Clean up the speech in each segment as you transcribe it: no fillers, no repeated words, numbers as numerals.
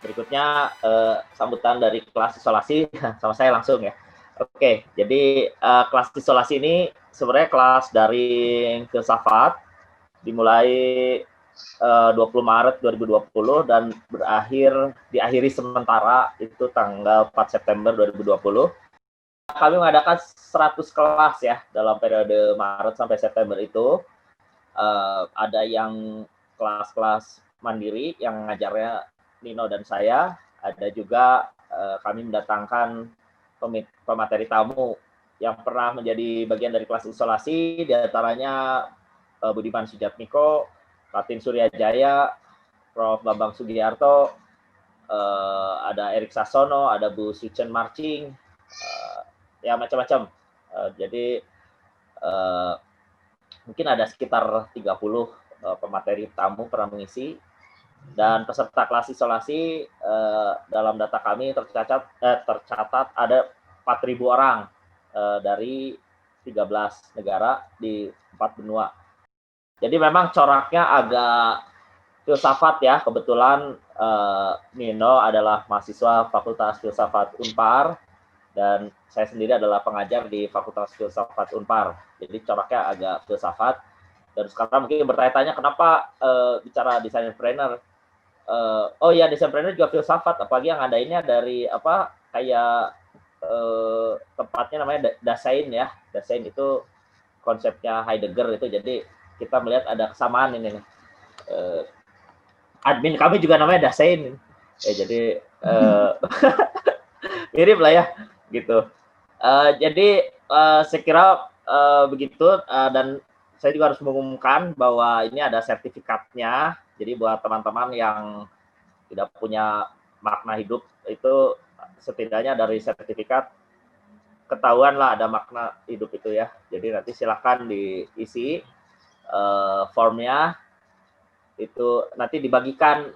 Berikutnya sambutan dari kelas isolasi sama saya langsung ya. Oke, jadi kelas isolasi ini sebenarnya kelas daring filsafat dimulai 20 Maret 2020 dan diakhiri sementara itu tanggal 4 September 2020. Kami mengadakan 100 kelas ya dalam periode Maret sampai September itu. Ada yang kelas-kelas mandiri yang ngajarnya Nino dan saya, ada juga kami mendatangkan pemateri tamu yang pernah menjadi bagian dari kelas isolasi, diantaranya Budiman Sujatmiko, Latin Suryajaya, Prof. Bambang Sugiarto, ada Erik Sasono, ada Bu Suchen Marching, ya macam-macam. Jadi mungkin ada sekitar 30 pemateri tamu pernah mengisi, dan peserta kelas isolasi dalam data kami tercatat ada 4.000 orang dari 13 negara di 4 benua. Jadi memang coraknya agak filsafat ya. Kebetulan Nino adalah mahasiswa Fakultas Filsafat Unpar dan saya sendiri adalah pengajar di Fakultas Filsafat Unpar. Jadi coraknya agak filsafat. Dan sekarang mungkin bertanya-tanya kenapa bicara desainpreneur. Oh ya, desainpreneur juga filsafat, apalagi yang adainnya dari kayak tempatnya namanya Dasein ya. Dasein itu konsepnya Heidegger itu, jadi kita melihat ada kesamaan ini nih. Admin kami juga namanya Dasein. Jadi mirip lah ya gitu. Jadi saya kira begitu, dan saya juga harus mengumumkan bahwa ini ada sertifikatnya. Jadi buat teman-teman yang tidak punya makna hidup itu setidaknya dari sertifikat ketahuan lah ada makna hidup itu ya. Jadi nanti silahkan diisi formnya, itu nanti dibagikan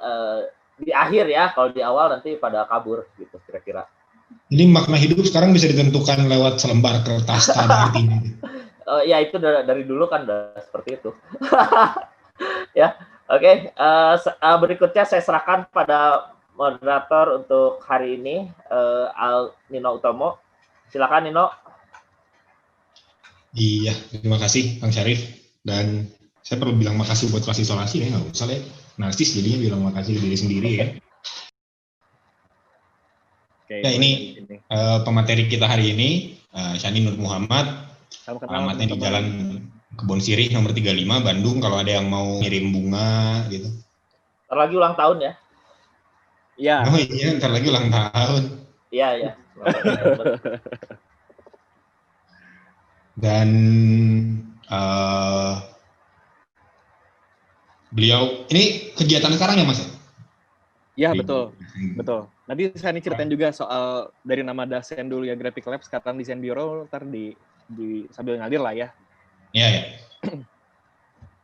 di akhir ya. Kalau di awal nanti pada kabur gitu kira-kira. Ini makna hidup sekarang bisa ditentukan lewat selembar kertas tak ada artinya. Ya itu dari dulu kan udah seperti itu. Ya, oke. Berikutnya saya serahkan pada moderator untuk hari ini, Nino Utomo. Silakan Nino. Iya, terima kasih Bang Syarif. Dan saya perlu bilang makasih buat kelas isolasi ya, nggak usah ya. Narsis jadinya bilang makasih ke diri sendiri ya. Okay, ya ini pemateri kita hari ini, Shani Nur Muhammad, alamatnya di Jalan Kebon Sirih nomor 35 Bandung, kalau ada yang mau ngirim bunga gitu. Ntar lagi ulang tahun ya? Iya. Oh iya, ntar lagi ulang tahun. Iya, iya. Dan beliau, ini kegiatan sekarang ya Mas? Iya, betul. Betul. Nanti saya ceritain juga soal dari nama Dasen dulu ya, Graphic Lab, sekarang Desain Bureau, ntar di sambil ngalir lah ya. Iya, ya.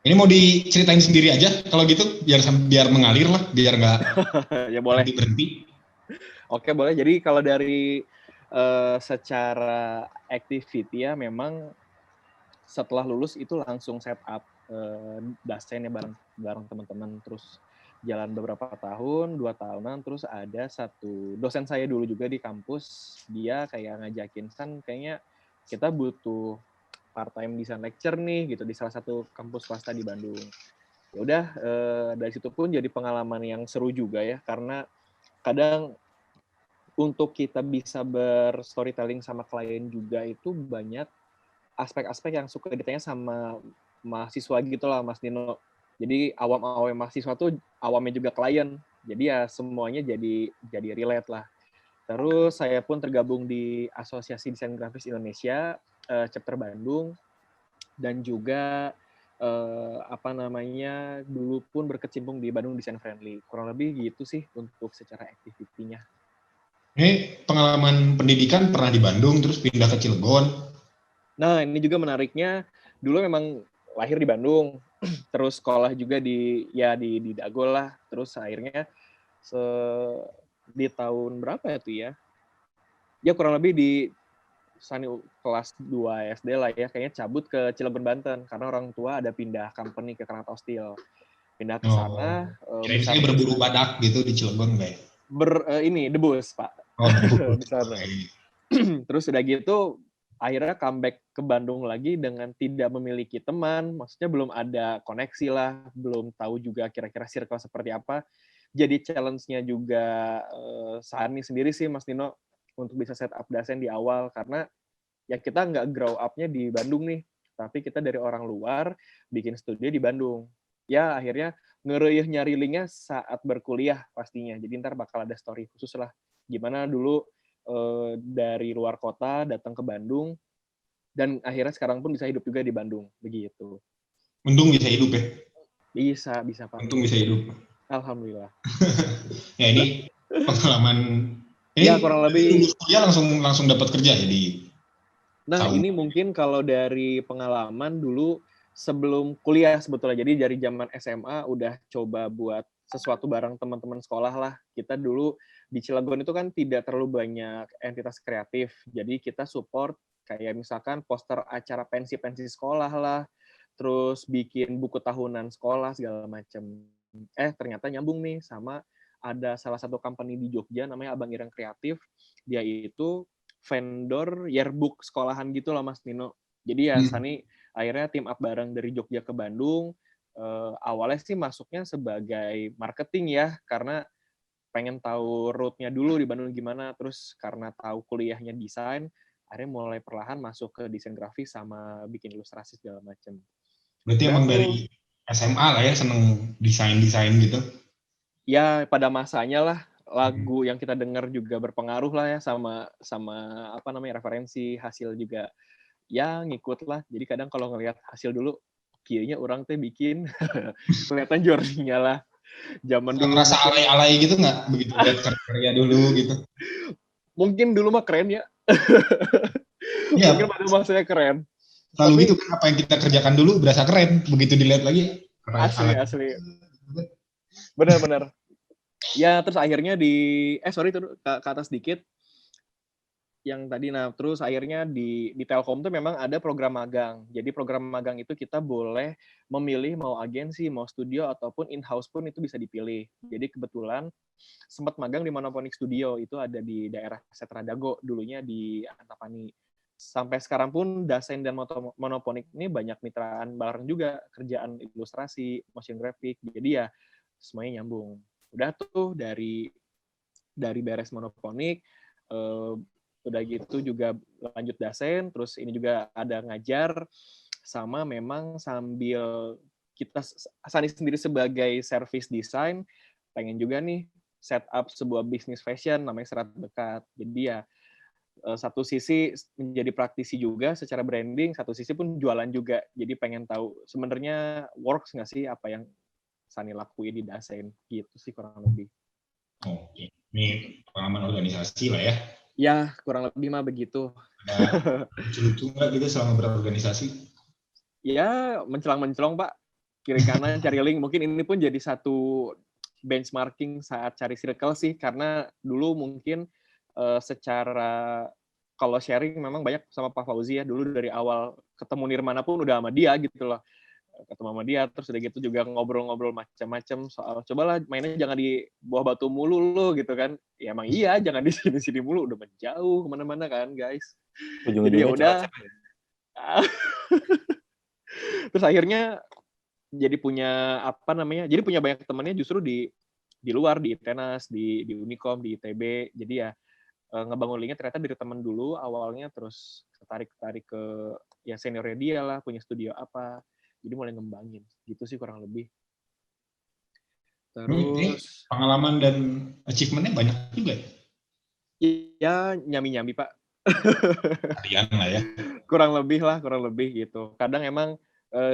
Ini mau diceritain sendiri aja kalau gitu, biar mengalir lah, biar nggak ya boleh. Berhenti. Oke, boleh. Jadi kalau dari secara activity ya, memang setelah lulus itu langsung set up Dasen ya bareng teman-teman, terus jalan beberapa tahun, 2 tahunan, terus ada satu dosen saya dulu juga di kampus, dia kayak ngajakin, San, kayaknya kita butuh part-time design lecture nih, gitu, di salah satu kampus swasta di Bandung. Ya udah, dari situ pun jadi pengalaman yang seru juga ya, karena kadang untuk kita bisa berstorytelling sama klien juga itu banyak aspek-aspek yang suka ditanya sama mahasiswa gitu lah, Mas Nino. Jadi awam-awam mahasiswa tuh awamnya juga klien. Jadi ya semuanya jadi relate lah. Terus saya pun tergabung di Asosiasi Desain Grafis Indonesia, chapter Bandung, dan juga dulu pun berkecimpung di Bandung Design Friendly. Kurang lebih gitu sih untuk secara activity-nya. Ini pengalaman pendidikan pernah di Bandung, terus pindah ke Cilegon. Nah, ini juga menariknya, dulu memang lahir di Bandung, terus sekolah juga di Dagol lah, terus akhirnya di tahun berapa ya tuh ya? Ya kurang lebih di kelas 2 SD lah ya, kayaknya cabut ke Cilegon, Banten, karena orang tua ada pindah company ke Krakatau Steel. Pindah ke sana. Kira-kira berburu badak gitu di Cilegon nggak ya? debus, Pak. Oh, Di sana. Terus udah gitu akhirnya comeback ke Bandung lagi dengan tidak memiliki teman, maksudnya belum ada koneksi lah, belum tahu juga kira-kira circle seperti apa. Jadi challenge-nya juga Sani sendiri sih Mas Nino untuk bisa set up Dasen di awal, karena ya kita nggak grow up-nya di Bandung nih, tapi kita dari orang luar bikin studio di Bandung. Ya akhirnya ngereyeh nyari linknya saat berkuliah pastinya, jadi ntar bakal ada story khusus lah. Gimana dulu dari luar kota datang ke Bandung, dan akhirnya sekarang pun bisa hidup juga di Bandung, begitu. Untung bisa hidup ya? Bisa Pak. Untung bisa hidup. Alhamdulillah. Ya ini pengalaman, ini ya kurang lebih. Kuliah langsung dapat kerja ya di. Nah ini mungkin kalau dari pengalaman dulu sebelum kuliah sebetulnya, jadi dari zaman SMA udah coba buat sesuatu bareng teman-teman sekolah lah. Kita dulu di Cilegon itu kan tidak terlalu banyak entitas kreatif, jadi kita support kayak misalkan poster acara pensi-pensi sekolah lah, terus bikin buku tahunan sekolah segala macam. Ternyata nyambung nih sama ada salah satu company di Jogja namanya Abang Ireng Kreatif, dia itu vendor yearbook sekolahan gitu lah Mas Nino. Jadi ya Sani akhirnya team up bareng dari Jogja ke Bandung. Awalnya sih masuknya sebagai marketing ya, karena pengen tahu route-nya dulu di Bandung gimana, terus karena tahu kuliahnya desain, akhirnya mulai perlahan masuk ke desain grafis sama bikin ilustrasi segala macam. Berarti emang dari SMA lah ya seneng desain gitu? Ya pada masanya lah, lagu yang kita dengar juga berpengaruh lah ya sama apa namanya referensi, hasil juga ya ngikut lah. Jadi kadang kalau ngelihat hasil dulu, kayaknya orang teh bikin kelihatan journey-nya lah. Zaman dulu ngerasa alay-alay gitu nggak begitu lihat karya dulu gitu? Mungkin dulu mah keren ya. Ya. Mungkin pada masanya keren. Lalu gitu kan, apa yang kita kerjakan dulu berasa keren, begitu dilihat lagi asli. Benar. Ya terus akhirnya ke atas dikit. Yang tadi, terus akhirnya di Telkom tuh memang ada program magang. Jadi program magang itu kita boleh memilih mau agensi, mau studio, ataupun in-house pun itu bisa dipilih. Jadi kebetulan sempat magang di Monoponik Studio, itu ada di daerah Setra Dago, dulunya di Antapani. Sampai sekarang pun Dasen dan Monoponik ini banyak mitraan bareng juga, kerjaan ilustrasi, motion graphic, jadi ya semuanya nyambung. Udah tuh dari beres Monoponik, udah gitu juga lanjut Dasen, terus ini juga ada ngajar, sama memang sambil kita Sani sendiri sebagai service design pengen juga nih set up sebuah bisnis fashion namanya Serat Dekat. Jadi ya satu sisi menjadi praktisi juga secara branding, satu sisi pun jualan juga. Jadi pengen tahu sebenarnya works nggak sih apa yang Sani lakuin di Dasen, gitu sih kurang lebih. Oke, ini pengalaman organisasi lah ya. Ya, kurang lebih mah begitu. Ada lucu-lucu nggak gitu selama berorganisasi? Ya, mencelang-mencelong, Pak. Kiri kanan cari link. Mungkin ini pun jadi satu benchmarking saat cari circle sih, karena dulu mungkin secara kalau sharing memang banyak sama Pak Fauzi ya. Dulu dari awal ketemu Nirmana pun udah sama dia gitu loh. Ketemu sama dia, terus udah gitu juga ngobrol-ngobrol macam-macam soal cobalah mainnya jangan di bawah batu mulu lo gitu kan. Ya emang iya, jangan di sini mulu, udah menjauh kemana-mana kan guys. Jadi ya udah. Terus akhirnya jadi punya jadi punya banyak temannya justru di luar, di Tenas, di Unicom, di ITB. Jadi ya ngebangun linknya ternyata dari teman dulu awalnya, terus ketarik ke ya seniornya dia lah, punya studio apa. Jadi mulai ngembangin, gitu sih kurang lebih. Terus pengalaman dan achievement-nya banyak juga ya? Ya, nyami-nyami, Pak. Harian lah ya. Kurang lebih gitu. Kadang emang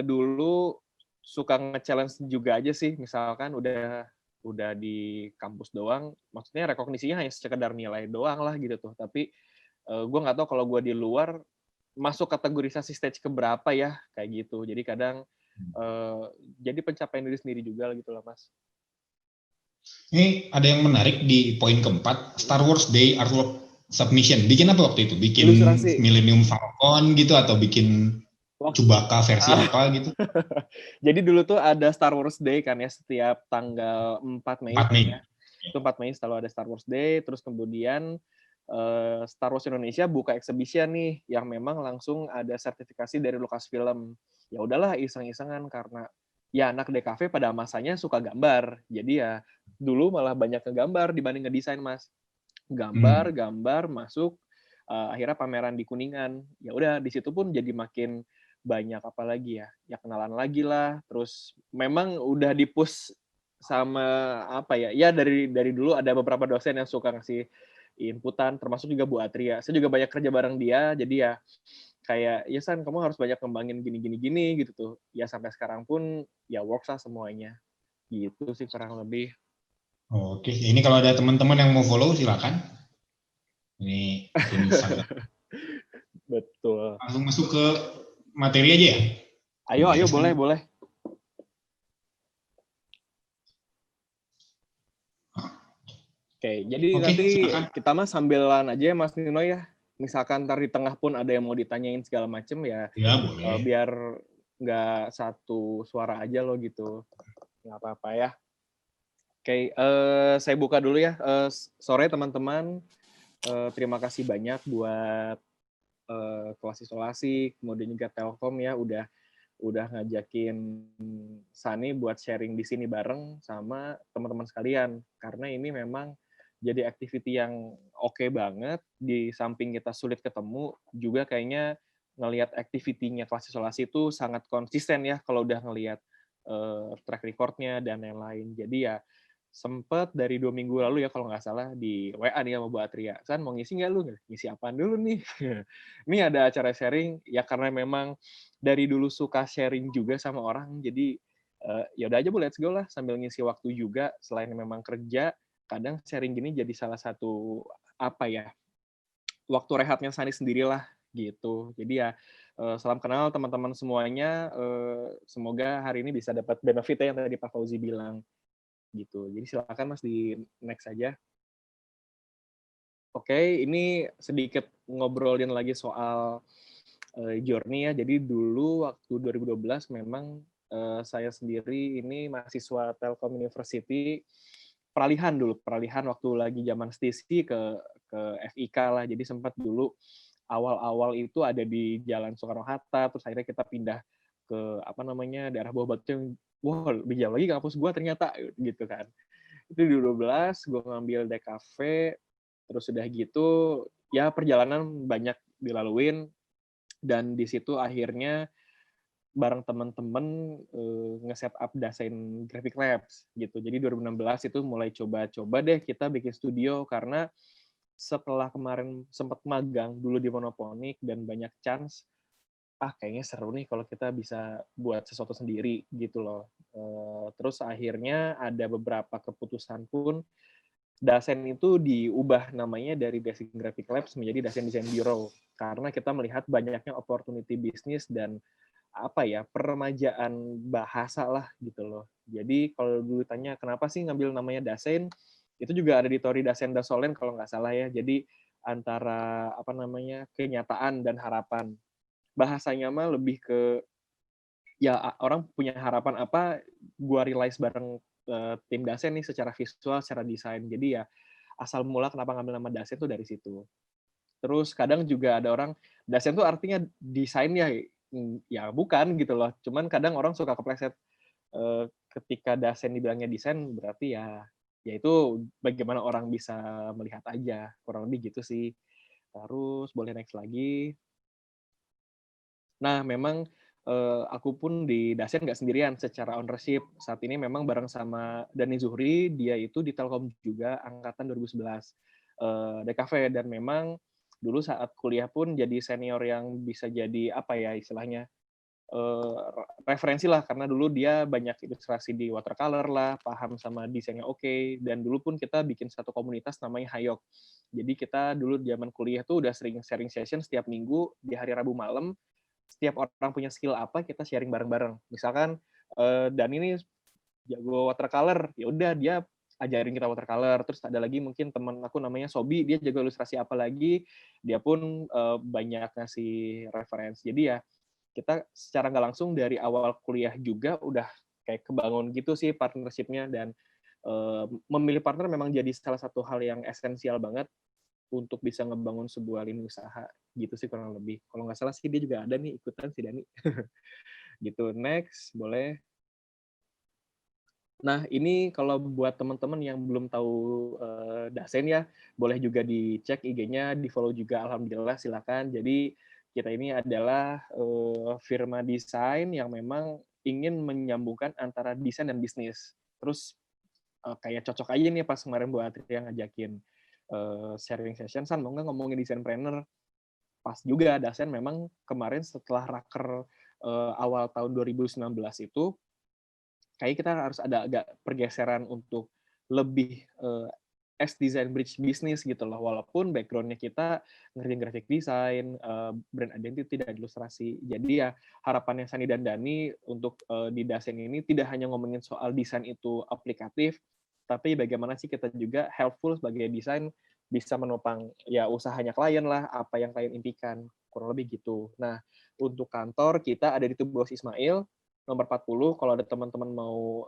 dulu suka nge-challenge juga aja sih, misalkan udah di kampus doang, maksudnya rekognisinya hanya sekedar nilai doang lah gitu tuh. Tapi gue nggak tahu kalau gue di luar masuk kategorisasi stage keberapa ya, kayak gitu. Jadi kadang jadi pencapaian diri sendiri juga gitu lah, Mas. Ini ada yang menarik di poin keempat, Star Wars Day Artwork Submission. Bikin apa waktu itu? Bikin ilustrasi Millennium Falcon gitu atau bikin Chewbacca versi apa gitu? Jadi dulu tuh ada Star Wars Day kan ya, setiap tanggal 4 Mei. 4 Mei. Ya. Itu 4 Mei selalu ada Star Wars Day. Terus kemudian Star Wars Indonesia buka exhibition nih yang memang langsung ada sertifikasi dari Lucasfilm. Ya udahlah iseng-isengan karena ya anak DKV pada masanya suka gambar. Jadi ya dulu malah banyak ngegambar dibanding ngedesain, Mas. Gambar masuk akhirnya pameran di Kuningan. Ya udah di situ pun jadi makin banyak apa lagi ya kenalan lagi lah. Terus memang udah di-push sama apa ya dari dulu ada beberapa dosen yang suka ngasih inputan, termasuk juga Bu Atria. Saya juga banyak kerja bareng dia, jadi ya kayak, ya San, kamu harus banyak kembangin gini gitu tuh. Ya sampai sekarang pun ya works lah semuanya. Gitu sih kurang lebih. Oke, ini kalau ada teman-teman yang mau follow silakan. Ini Instagram. Betul. Langsung masuk ke materi aja ya? Ayo boleh. Oke, jadi nanti silakan. Kita mah sambilan aja ya Mas Nino ya. Misalkan ntar di tengah pun ada yang mau ditanyain segala macem ya boleh. Biar nggak satu suara aja loh gitu. Nggak apa-apa ya. Oke, saya buka dulu ya. Sore teman-teman, terima kasih banyak buat kelas isolasi, kemudian juga Telkom ya udah ngajakin Sani buat sharing di sini bareng sama teman-teman sekalian. Karena ini memang jadi activity yang oke banget, di samping kita sulit ketemu, juga kayaknya ngelihat activity-nya kelas isolasi itu sangat konsisten ya, kalau udah ngelihat track record-nya dan lain-lain. Jadi ya, sempet dari 2 minggu lalu ya, kalau nggak salah, di WA nih sama Bu Atria, San mau ngisi nggak lu? Ngisi apaan dulu nih? Ini ada acara sharing, ya karena memang dari dulu suka sharing juga sama orang, jadi ya udah aja Bu, let's go lah, sambil ngisi waktu juga, selain memang kerja, kadang sharing gini jadi salah satu apa ya waktu rehatnya Sani sendirilah gitu. Jadi ya salam kenal teman-teman semuanya. Semoga hari ini bisa dapat benefit yang tadi Pak Fauzi bilang gitu. Jadi silakan Mas di next aja. Oke, ini sedikit ngobrolin lagi soal journey ya. Jadi dulu waktu 2012 memang saya sendiri ini mahasiswa Telkom University. Peralihan waktu lagi zaman STISI ke FIK lah. Jadi sempat dulu awal-awal itu ada di Jalan Soekarno-Hatta, terus akhirnya kita pindah ke daerah Bawah Batu yang lebih jauh lagi kampus gue ternyata gitu kan. Itu di 2012 gue ngambil DKV, terus udah gitu ya perjalanan banyak dilaluin, dan di situ akhirnya bareng teman-teman nge-set up Dasein Graphic Labs gitu. Jadi 2016 itu mulai coba-coba deh kita bikin studio, karena setelah kemarin sempat magang dulu di Monoponik dan banyak chance, kayaknya seru nih kalau kita bisa buat sesuatu sendiri gitu loh. Terus akhirnya ada beberapa keputusan pun, Dasein itu diubah namanya dari Dasein Graphic Labs menjadi Dasein Design Bureau, karena kita melihat banyaknya opportunity bisnis dan peremajaan bahasa lah gitu loh. Jadi kalau dulu tanya kenapa sih ngambil namanya Dasein, itu juga ada di teori Dasein Dasolen kalau nggak salah ya. Jadi antara kenyataan dan harapan. Bahasanya mah lebih ke ya orang punya harapan apa, gua realize bareng tim Dasein nih secara visual, secara desain. Jadi ya asal mula kenapa ngambil nama Dasein tuh dari situ. Terus kadang juga ada orang, Dasein tuh artinya desain ya bukan gitu loh. Cuman kadang orang suka kepleset ketika Dasein dibilangnya desain, berarti ya itu bagaimana orang bisa melihat aja. Kurang lebih gitu sih. Terus boleh next lagi. Nah, memang aku pun di Dasein nggak sendirian secara ownership. Saat ini memang bareng sama Dani Zuhri, dia itu di Telkom juga, angkatan 2011 DKV, dan memang dulu saat kuliah pun jadi senior yang bisa jadi istilahnya referensi lah, karena dulu dia banyak ilustrasi di watercolor lah, paham sama desainnya oke, dan dulu pun kita bikin satu komunitas namanya Hayok. Jadi kita dulu zaman kuliah tuh udah sering sharing session setiap minggu di hari Rabu malam. Setiap orang punya skill apa, kita sharing bareng-bareng. Misalkan dan ini jago watercolor, ya udah dia ajarin kita watercolor. Terus ada lagi mungkin teman aku namanya Sobi, dia jago ilustrasi apa lagi, dia pun banyak ngasih referensi. Jadi ya kita secara nggak langsung dari awal kuliah juga udah kayak kebangun gitu sih partnership-nya, dan memilih partner memang jadi salah satu hal yang esensial banget untuk bisa ngebangun sebuah lini usaha gitu sih kurang lebih. Kalau nggak salah sih dia juga ada nih ikutan si Dani. Gitu. Next, boleh. Nah, ini kalau buat teman-teman yang belum tahu Dasen ya, boleh juga dicek IG-nya, di-follow juga alhamdulillah silakan. Jadi kita ini adalah firma desain yang memang ingin menyambungkan antara desain dan bisnis. Terus kayak cocok aja nih pas kemarin Bu Atri yang ngajakin sharing session, San mau nggak ngomongin desain planner? Pas juga Dasen memang kemarin setelah raker awal tahun 2019 itu, kayak kita harus ada agak pergeseran untuk lebih as design bridge bisnis gitu loh, walaupun background-nya kita ngerjain graphic design, brand identity, dan ilustrasi. Jadi ya harapannya Sani dan Dani untuk di Dasen ini tidak hanya ngomongin soal desain itu aplikatif, tapi bagaimana sih kita juga helpful sebagai desain bisa menopang ya usahanya klien lah, apa yang klien impikan, kurang lebih gitu. Nah, untuk kantor kita ada di Tubuas Ismail, nomor 40, kalau ada teman-teman mau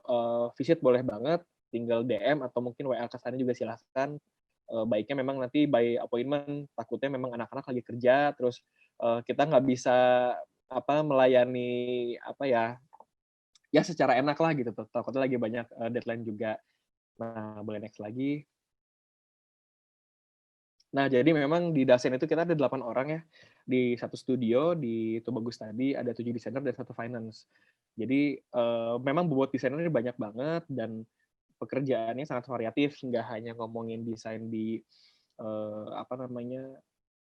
visit boleh banget, tinggal DM atau mungkin WA ke sana juga silahkan. Baiknya memang nanti by appointment, takutnya memang anak-anak lagi kerja, terus kita nggak bisa melayani ya secara enak lah gitu, takutnya lagi banyak deadline juga. Nah, boleh next lagi. Nah, jadi memang di Dasen itu kita ada 8 orang ya, di satu studio, di Tubagus tadi ada 7 desainer dan 1 finance. Jadi memang bobot desainernya banyak banget dan pekerjaannya sangat variatif, nggak hanya ngomongin desain di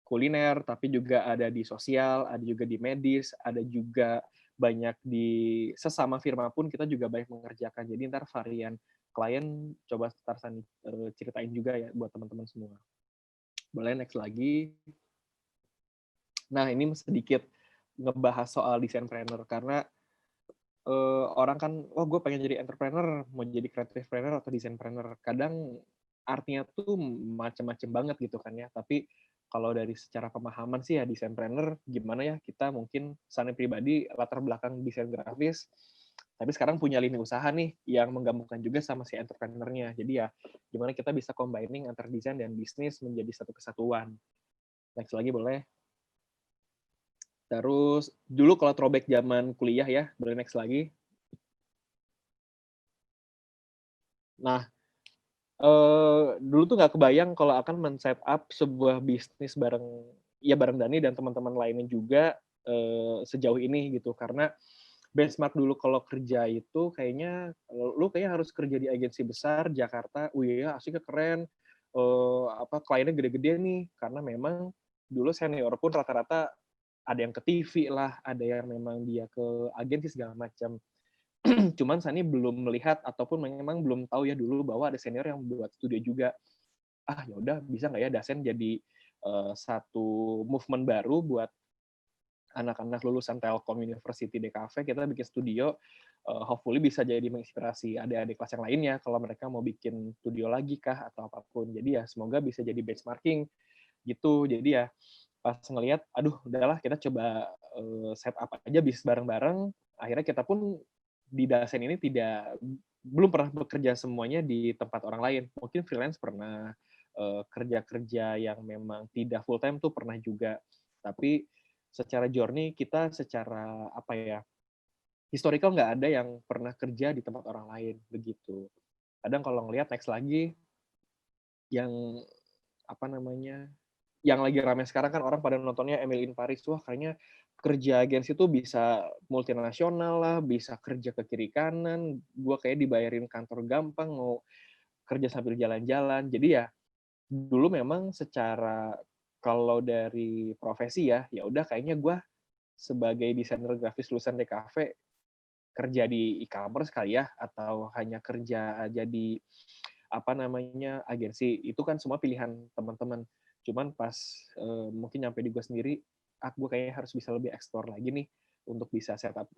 kuliner, tapi juga ada di sosial, ada juga di medis, ada juga banyak di sesama firma pun kita juga banyak mengerjakan. Jadi ntar varian klien coba Tarsan ceritain juga ya buat teman-teman semua. Boleh next lagi. Nah, ini sedikit ngebahas soal desain planner karena orang kan, wah gue pengen jadi entrepreneur, mau jadi creative planner atau design planner. Kadang artinya tuh macam-macam banget gitu kan ya. Tapi kalau dari secara pemahaman sih ya desain planner gimana ya kita mungkin Sani pribadi latar belakang desain grafis, tapi sekarang punya lini usaha nih yang menggabungkan juga sama si entrepreneurnya. Jadi ya gimana kita bisa combining antara desain dan bisnis menjadi satu kesatuan. Next lagi boleh. Terus dulu kalau throwback zaman kuliah ya, boleh next lagi. Nah, dulu tuh nggak kebayang kalau akan men-set up sebuah bisnis bareng Dani dan teman-teman lainnya juga sejauh ini gitu. Karena benchmark dulu kalau kerja itu kayaknya lu kayaknya harus kerja di agensi besar Jakarta. Ya asiknya keren. Kliennya gede-gede nih karena memang dulu senior pun rata-rata ada yang ke TV lah, ada yang memang dia ke agensi segala macam. Cuman Sani belum melihat ataupun memang belum tahu ya dulu bahwa ada senior yang buat studio juga. Ya udah bisa nggak ya Dasen jadi satu movement baru buat anak-anak lulusan Telkom University DKV, kita bikin studio, hopefully bisa jadi menginspirasi adik-adik kelas yang lainnya kalau mereka mau bikin studio lagi kah atau apapun. Jadi ya semoga bisa jadi benchmarking gitu. Jadi ya pas ngelihat, aduh udahlah kita coba set up aja bisnis bareng-bareng. Akhirnya kita pun di Dasen ini belum pernah bekerja semuanya di tempat orang lain. Mungkin freelance pernah, kerja-kerja yang memang tidak full time tuh pernah juga. Tapi secara journey kita secara historical nggak ada yang pernah kerja di tempat orang lain begitu. Kadang kalau ngelihat next lagi yang yang lagi ramai sekarang kan orang pada nontonnya Emily in Paris. Wah kayaknya kerja agensi itu bisa multinasional lah, bisa kerja ke kiri kanan, gue kayak dibayarin kantor gampang, mau kerja sambil jalan-jalan. Jadi ya dulu memang secara kalau dari profesi ya udah kayaknya gue sebagai desainer grafis lulusan DKV kerja di e-commerce kali ya, atau hanya kerja aja di agensi. Itu kan semua pilihan teman-teman. Cuman pas mungkin nyampe di gue sendiri, gue kayaknya harus bisa lebih explore lagi nih untuk bisa setup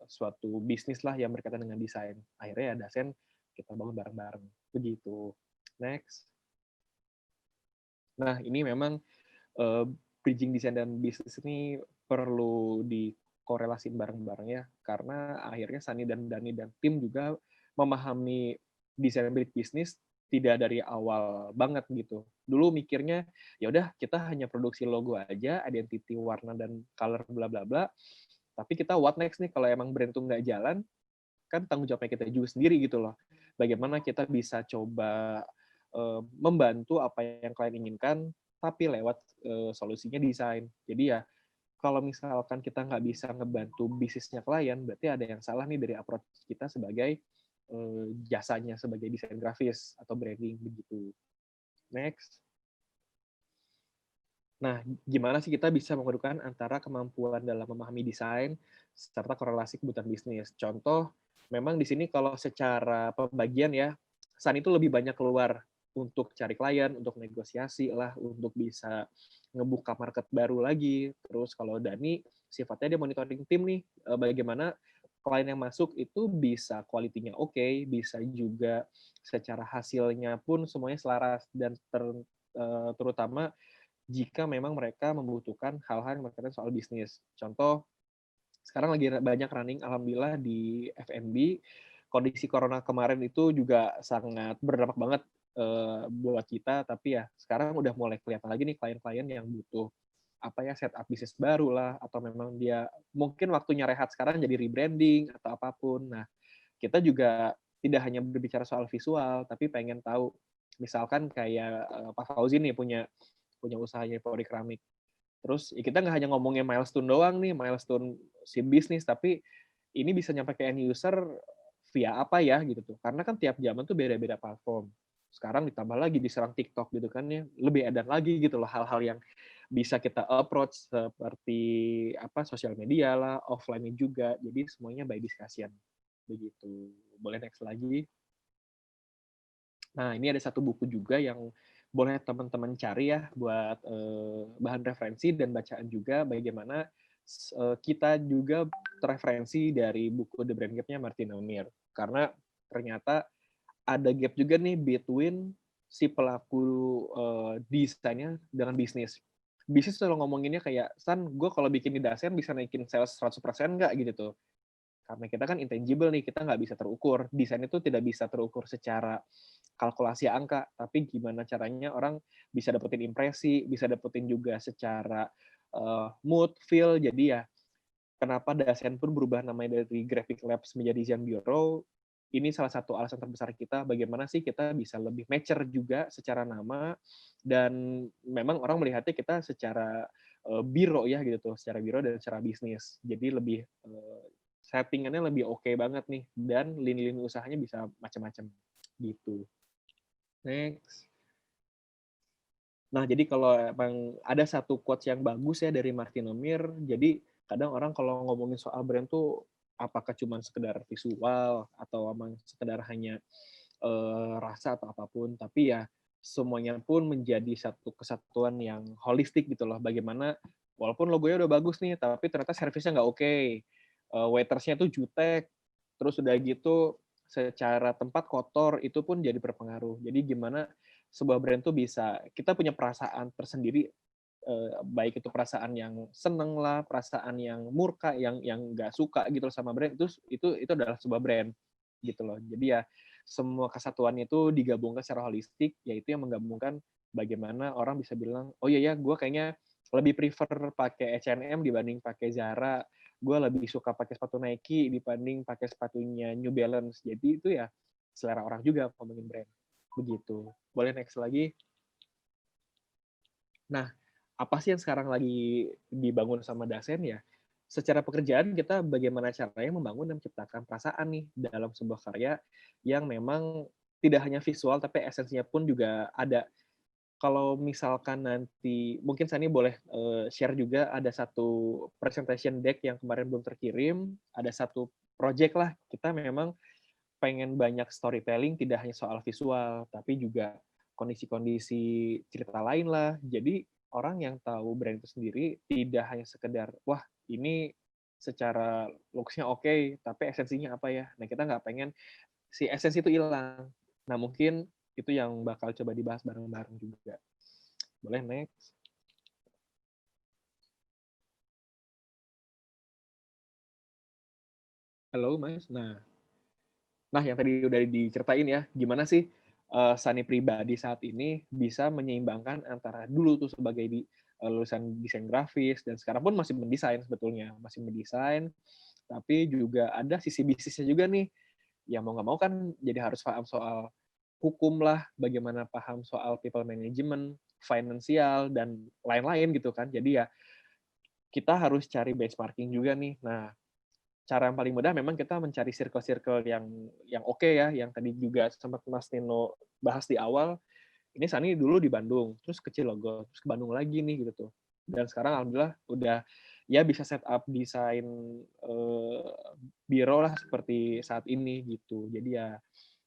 suatu bisnis lah yang berkaitan dengan desain. Akhirnya ya Dasen kita bangun bareng-bareng. Begitu. Next. Nah, ini memang bridging desain dan bisnis ini perlu dikorelasiin bareng-bareng ya, karena akhirnya Sani dan Dani dan tim juga memahami desain bilik bisnis tidak dari awal banget gitu. Dulu mikirnya ya udah kita hanya produksi logo aja, identity, warna dan color bla bla bla. Tapi kita what next nih kalau emang brand itu nggak jalan, kan tanggung jawabnya kita juga sendiri gitu loh. Bagaimana kita bisa coba membantu apa yang klien inginkan, tapi lewat solusinya desain. Jadi ya kalau misalkan kita nggak bisa ngebantu bisnisnya klien, berarti ada yang salah nih dari approach kita sebagai jasanya sebagai desain grafis atau branding begitu. Next. Nah, gimana sih kita bisa mengadukan antara kemampuan dalam memahami desain serta korelasi kebutuhan bisnis? Contoh, memang di sini kalau secara pembagian ya, San itu lebih banyak keluar untuk cari klien, untuk negosiasi lah, untuk bisa ngebuka market baru lagi. Terus kalau Dani, sifatnya dia monitoring tim nih, bagaimana klien yang masuk itu bisa kualitinya oke, bisa juga secara hasilnya pun semuanya selaras, dan terutama jika memang mereka membutuhkan hal-hal yang berkaitan soal bisnis. Contoh, sekarang lagi banyak running, alhamdulillah, di F&B. Kondisi corona kemarin itu juga sangat berdampak banget buat kita, tapi ya sekarang udah mulai kelihatan lagi nih klien-klien yang butuh setup bisnis baru lah, atau memang dia mungkin waktunya rehat sekarang jadi rebranding atau apapun. Nah, kita juga tidak hanya berbicara soal visual, tapi pengen tahu, misalkan kayak Pak Fauzi nih punya usahanya Pori Keramik. Terus ya kita nggak hanya ngomongin milestone doang nih, milestone si bisnis, tapi ini bisa nyampe ke end user via apa ya gitu tuh. Karena kan tiap zaman tuh beda-beda platform. Sekarang ditambah lagi diserang TikTok gitu kan ya, lebih edan lagi gitu loh hal-hal yang bisa kita approach seperti sosial media lah, offline-nya juga. Jadi semuanya by discussion. Begitu. Boleh next lagi. Nah, ini ada satu buku juga yang boleh teman-teman cari ya buat bahan referensi dan bacaan juga, bagaimana kita juga terreferensi dari buku The Brand Gap-nya Martin O'Meara. Karena ternyata ada gap juga nih between si pelaku desainnya dengan bisnis. Bisnis selalu ngomonginnya kayak, San, gue kalau bikin di desain bisa naikin sales 100% nggak gitu tuh. Karena kita kan intangible nih, kita nggak bisa terukur. Desain itu tidak bisa terukur secara kalkulasi angka, tapi gimana caranya orang bisa dapetin impresi, bisa dapetin juga secara mood, feel. Jadi ya, kenapa Dasein pun berubah namanya dari Graphic Labs menjadi Design Bureau, ini salah satu alasan terbesar kita, bagaimana sih kita bisa lebih mature juga secara nama, dan memang orang melihatnya kita secara biro ya gitu tuh, secara biro dan secara bisnis. Jadi lebih settingannya lebih oke banget nih, dan lini-lini usahanya bisa macam-macam gitu. Next. Nah, jadi kalau emang ada satu quotes yang bagus ya dari Martin O'Meara, jadi kadang orang kalau ngomongin soal brand tuh apakah cuma sekedar visual atau emang sekedar hanya rasa atau apapun, tapi ya semuanya pun menjadi satu kesatuan yang holistik gitu loh. Bagaimana walaupun logonya udah bagus nih, tapi ternyata servisnya nggak oke, waitersnya tuh jutek, terus udah gitu secara tempat kotor, itu pun jadi berpengaruh. Jadi gimana sebuah brand tuh bisa, kita punya perasaan tersendiri, baik itu perasaan yang seneng lah, perasaan yang murka, yang nggak suka gitu loh sama brand, itu adalah sebuah brand gitu loh. Jadi ya semua kesatuannya itu digabungkan secara holistik, yaitu yang menggabungkan bagaimana orang bisa bilang, oh iya ya, gue kayaknya lebih prefer pakai H&M dibanding pakai Zara, gue lebih suka pakai sepatu Nike dibanding pakai sepatunya New Balance. Jadi itu ya selera orang juga ngomongin brand. Begitu. Boleh next lagi. Nah, apa sih yang sekarang lagi dibangun sama Dasein ya? Secara pekerjaan kita bagaimana caranya membangun dan menciptakan perasaan nih dalam sebuah karya yang memang tidak hanya visual tapi esensinya pun juga ada. Kalau misalkan nanti mungkin Sani boleh share juga, ada satu presentation deck yang kemarin belum terkirim, ada satu project lah, kita memang pengen banyak storytelling, tidak hanya soal visual, tapi juga kondisi-kondisi cerita lain lah. Jadi orang yang tahu brand itu sendiri tidak hanya sekedar, wah ini secara looks-nya oke, tapi esensinya apa ya? Nah, kita nggak pengen si esensi itu hilang. Nah, mungkin itu yang bakal coba dibahas bareng-bareng juga. Boleh next. Halo Mas. Nah, Nah, yang tadi udah diceritain ya, gimana sih Sani pribadi saat ini bisa menyeimbangkan antara dulu tuh sebagai lulusan desain grafis dan sekarang pun masih mendesain sebetulnya, masih mendesain, tapi juga ada sisi bisnisnya juga nih. Ya mau nggak mau kan jadi harus paham soal hukum lah, bagaimana paham soal people management, finansial, dan lain-lain gitu kan. Jadi ya kita harus cari benchmarking juga nih. Nah, cara yang paling mudah memang kita mencari circle-circle yang oke ya, yang tadi juga sempat Mas Nino bahas di awal. Ini Sani dulu di Bandung, terus ke Cilegon, terus ke Bandung lagi nih gitu tuh. Dan sekarang alhamdulillah udah ya bisa set up desain biro lah seperti saat ini gitu. Jadi ya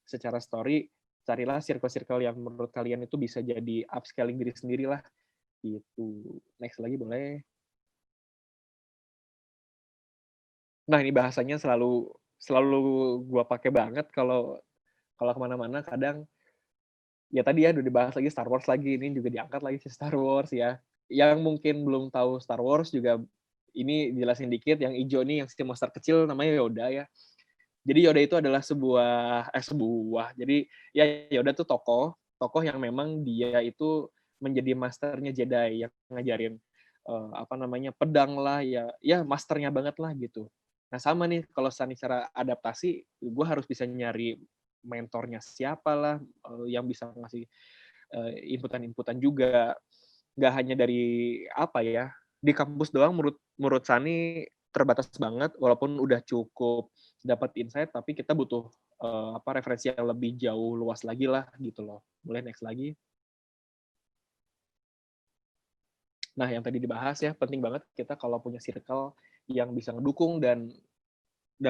secara story carilah circle-circle yang menurut kalian itu bisa jadi upscaling diri sendiri lah gitu. Next lagi boleh. Nah ini bahasanya selalu gua pakai banget kalau kemana-mana. Kadang ya tadi ya udah dibahas lagi Star Wars lagi, ini juga diangkat lagi si Star Wars ya. Yang mungkin belum tahu Star Wars juga ini jelasin dikit. Yang hijau nih yang si monster kecil namanya Yoda ya. Jadi Yoda itu adalah jadi ya Yoda tuh tokoh yang memang dia itu menjadi masternya Jedi yang ngajarin pedang lah ya masternya banget lah gitu. Nah sama nih kalau cara adaptasi, gue harus bisa nyari mentornya siapa lah yang bisa ngasih inputan-inputan juga. Nggak hanya dari di kampus doang menurut Sani terbatas banget, walaupun udah cukup dapat insight, tapi kita butuh referensi yang lebih jauh luas lagi lah gitu loh. Boleh next lagi. Nah, yang tadi dibahas ya, penting banget kita kalau punya circle yang bisa ngedukung dan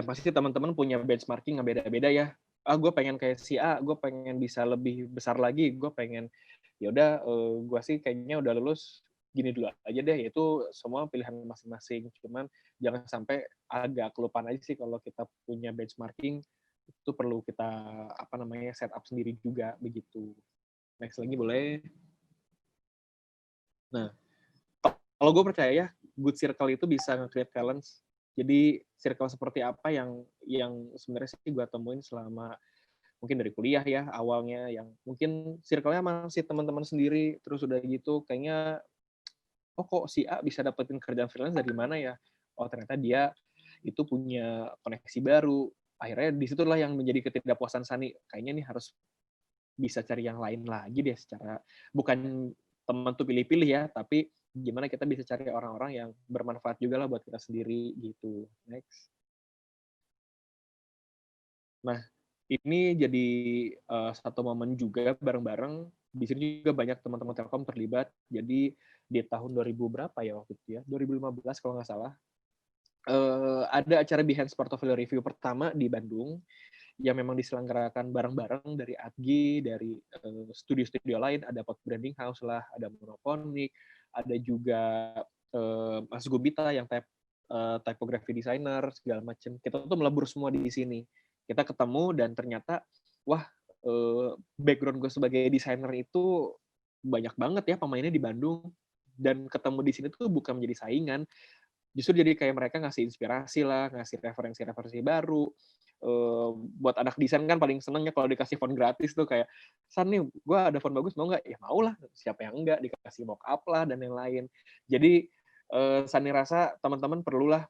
pasti teman-teman punya benchmarking yang beda-beda ya. Gue pengen kayak si A, gue pengen bisa lebih besar lagi, gue pengen ya udah gue sih kayaknya udah lulus gini dulu aja deh, itu semua pilihan masing-masing. Cuman jangan sampai agak kelupaan aja sih kalau kita punya benchmarking itu perlu kita set up sendiri juga begitu. Next lagi boleh. Nah, kalau gue percaya ya good circle itu bisa nge-create balance. Jadi circle seperti apa yang sebenarnya sih gue temuin selama mungkin dari kuliah ya awalnya, yang mungkin circle-nya masih teman-teman sendiri, terus udah gitu kayaknya kok si A bisa dapetin kerjaan freelance dari mana ya? Oh ternyata dia itu punya koneksi baru. Akhirnya disitulah yang menjadi ketidakpuasan Sani. Kayaknya nih harus bisa cari yang lain lagi deh, secara bukan teman tuh pilih-pilih ya, tapi gimana kita bisa cari orang-orang yang bermanfaat juga lah buat kita sendiri gitu. Next. Nah, ini jadi satu momen juga bareng-bareng. Di sini juga banyak teman-teman Telkom terlibat. Jadi di tahun 2000 berapa ya waktu itu ya? 2015 kalau nggak salah. Ada acara Behance Portfolio Review pertama di Bandung yang memang diselenggarakan bareng-bareng dari ADGI, dari studio-studio lain, ada Pot Branding House lah, ada Monophonic, ada juga Mas Gubita yang typography designer, segala macam. Kita tuh melebur semua di sini. Kita ketemu dan ternyata, wah, background gue sebagai desainer itu banyak banget ya pemainnya di Bandung. Dan ketemu di sini tuh bukan menjadi saingan, justru jadi kayak mereka ngasih inspirasi lah, ngasih referensi-referensi baru. Buat anak desain kan paling senengnya kalau dikasih font gratis tuh kayak, San nih, gue ada font bagus, mau nggak? Ya mau lah, siapa yang enggak, dikasih mock up lah, dan yang lain. Jadi, Sani rasa teman-teman perlulah,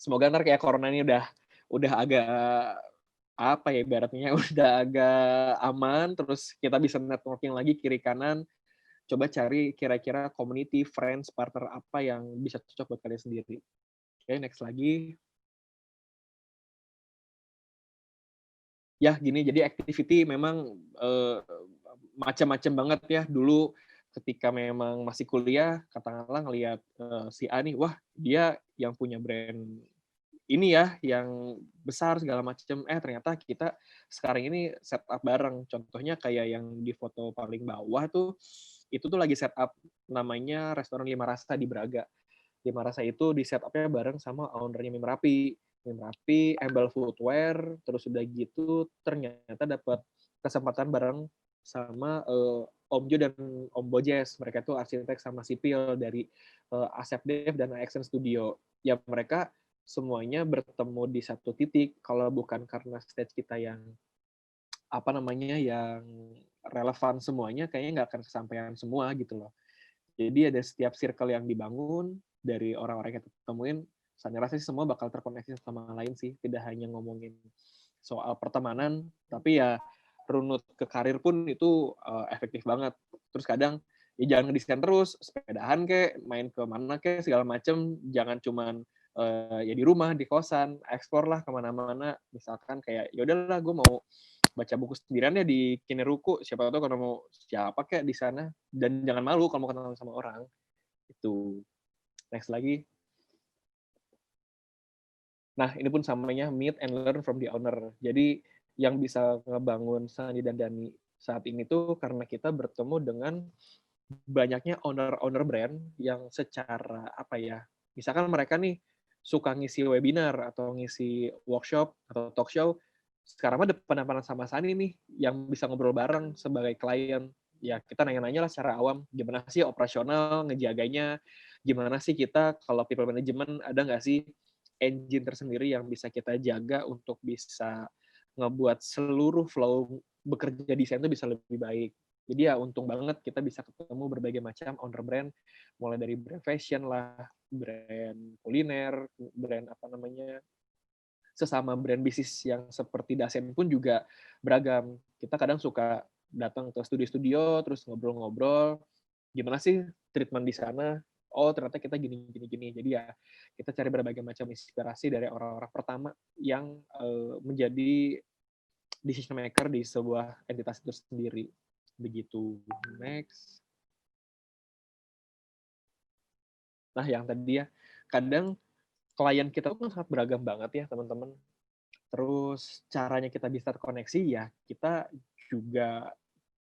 semoga ntar kayak corona ini udah agak ibaratnya udah agak aman, terus kita bisa networking lagi kiri kanan, coba cari kira-kira community, friends, partner apa yang bisa cocok buat kalian sendiri. Oke, next lagi. Ya, gini, jadi activity memang macam-macam banget ya. Dulu ketika memang masih kuliah, katakanlah ngelihat si A nih, wah dia yang punya brand ini ya, yang besar segala macam. Ternyata kita sekarang ini setup bareng. Contohnya kayak yang di foto paling bawah tuh, itu tuh lagi setup namanya Restoran Lima Rasa di Braga. Lima Rasa itu di setupnya bareng sama ownernya Mim Rapi, Embel Footwear, terus udah gitu ternyata dapat kesempatan bareng sama Om Jo dan Om Bojes. Mereka tuh arsitek sama sipil dari Asep Dev dan Action Studio. Ya mereka semuanya bertemu di satu titik. Kalau bukan karena stage kita yang yang relevan semuanya, kayaknya nggak akan kesampaian semua gitu loh. Jadi ada setiap circle yang dibangun dari orang-orang yang kita temuin, saya rasa sih semua bakal terkoneksi sama lain sih. Tidak hanya ngomongin soal pertemanan, tapi ya runut ke karir pun itu efektif banget. Terus kadang ya jangan ngedesain terus, sepedahan kek, main ke mana kek, segala macem. Jangan cuman ya di rumah, di kosan, explore lah kemana-mana. Misalkan kayak ya udahlah gue mau baca buku sendirian ya di Kineruku, siapa tahu kalau mau siapa kayak di sana, dan jangan malu kalau mau kenal sama orang. Itu. Next lagi. Nah, ini pun samanya meet and learn from the owner. Jadi yang bisa ngebangun Sandi dan Dani saat ini tuh karena kita bertemu dengan banyaknya owner-owner brand yang secara misalkan mereka nih suka ngisi webinar atau ngisi workshop atau talk show, sekarang mah depan-depanan sama Sani nih yang bisa ngobrol bareng sebagai klien. Ya kita nanya-nanya lah secara awam, gimana sih operasional, ngejaganya, gimana sih kita kalau people management ada nggak sih engine tersendiri yang bisa kita jaga untuk bisa ngebuat seluruh flow bekerja desain itu bisa lebih baik. Jadi ya untung banget kita bisa ketemu berbagai macam owner brand, mulai dari brand fashion lah, brand kuliner, brand sesama brand bisnis yang seperti Dasen pun juga beragam. Kita kadang suka datang ke studio-studio, terus ngobrol-ngobrol, gimana sih treatment di sana, oh ternyata kita gini. Jadi ya kita cari berbagai macam inspirasi dari orang-orang pertama yang menjadi decision maker di sebuah entitas itu sendiri. Begitu. Next. Nah, yang tadi ya, kadang klien kita tuh kan sangat beragam banget ya, teman-teman. Terus caranya kita bisa terkoneksi ya, kita juga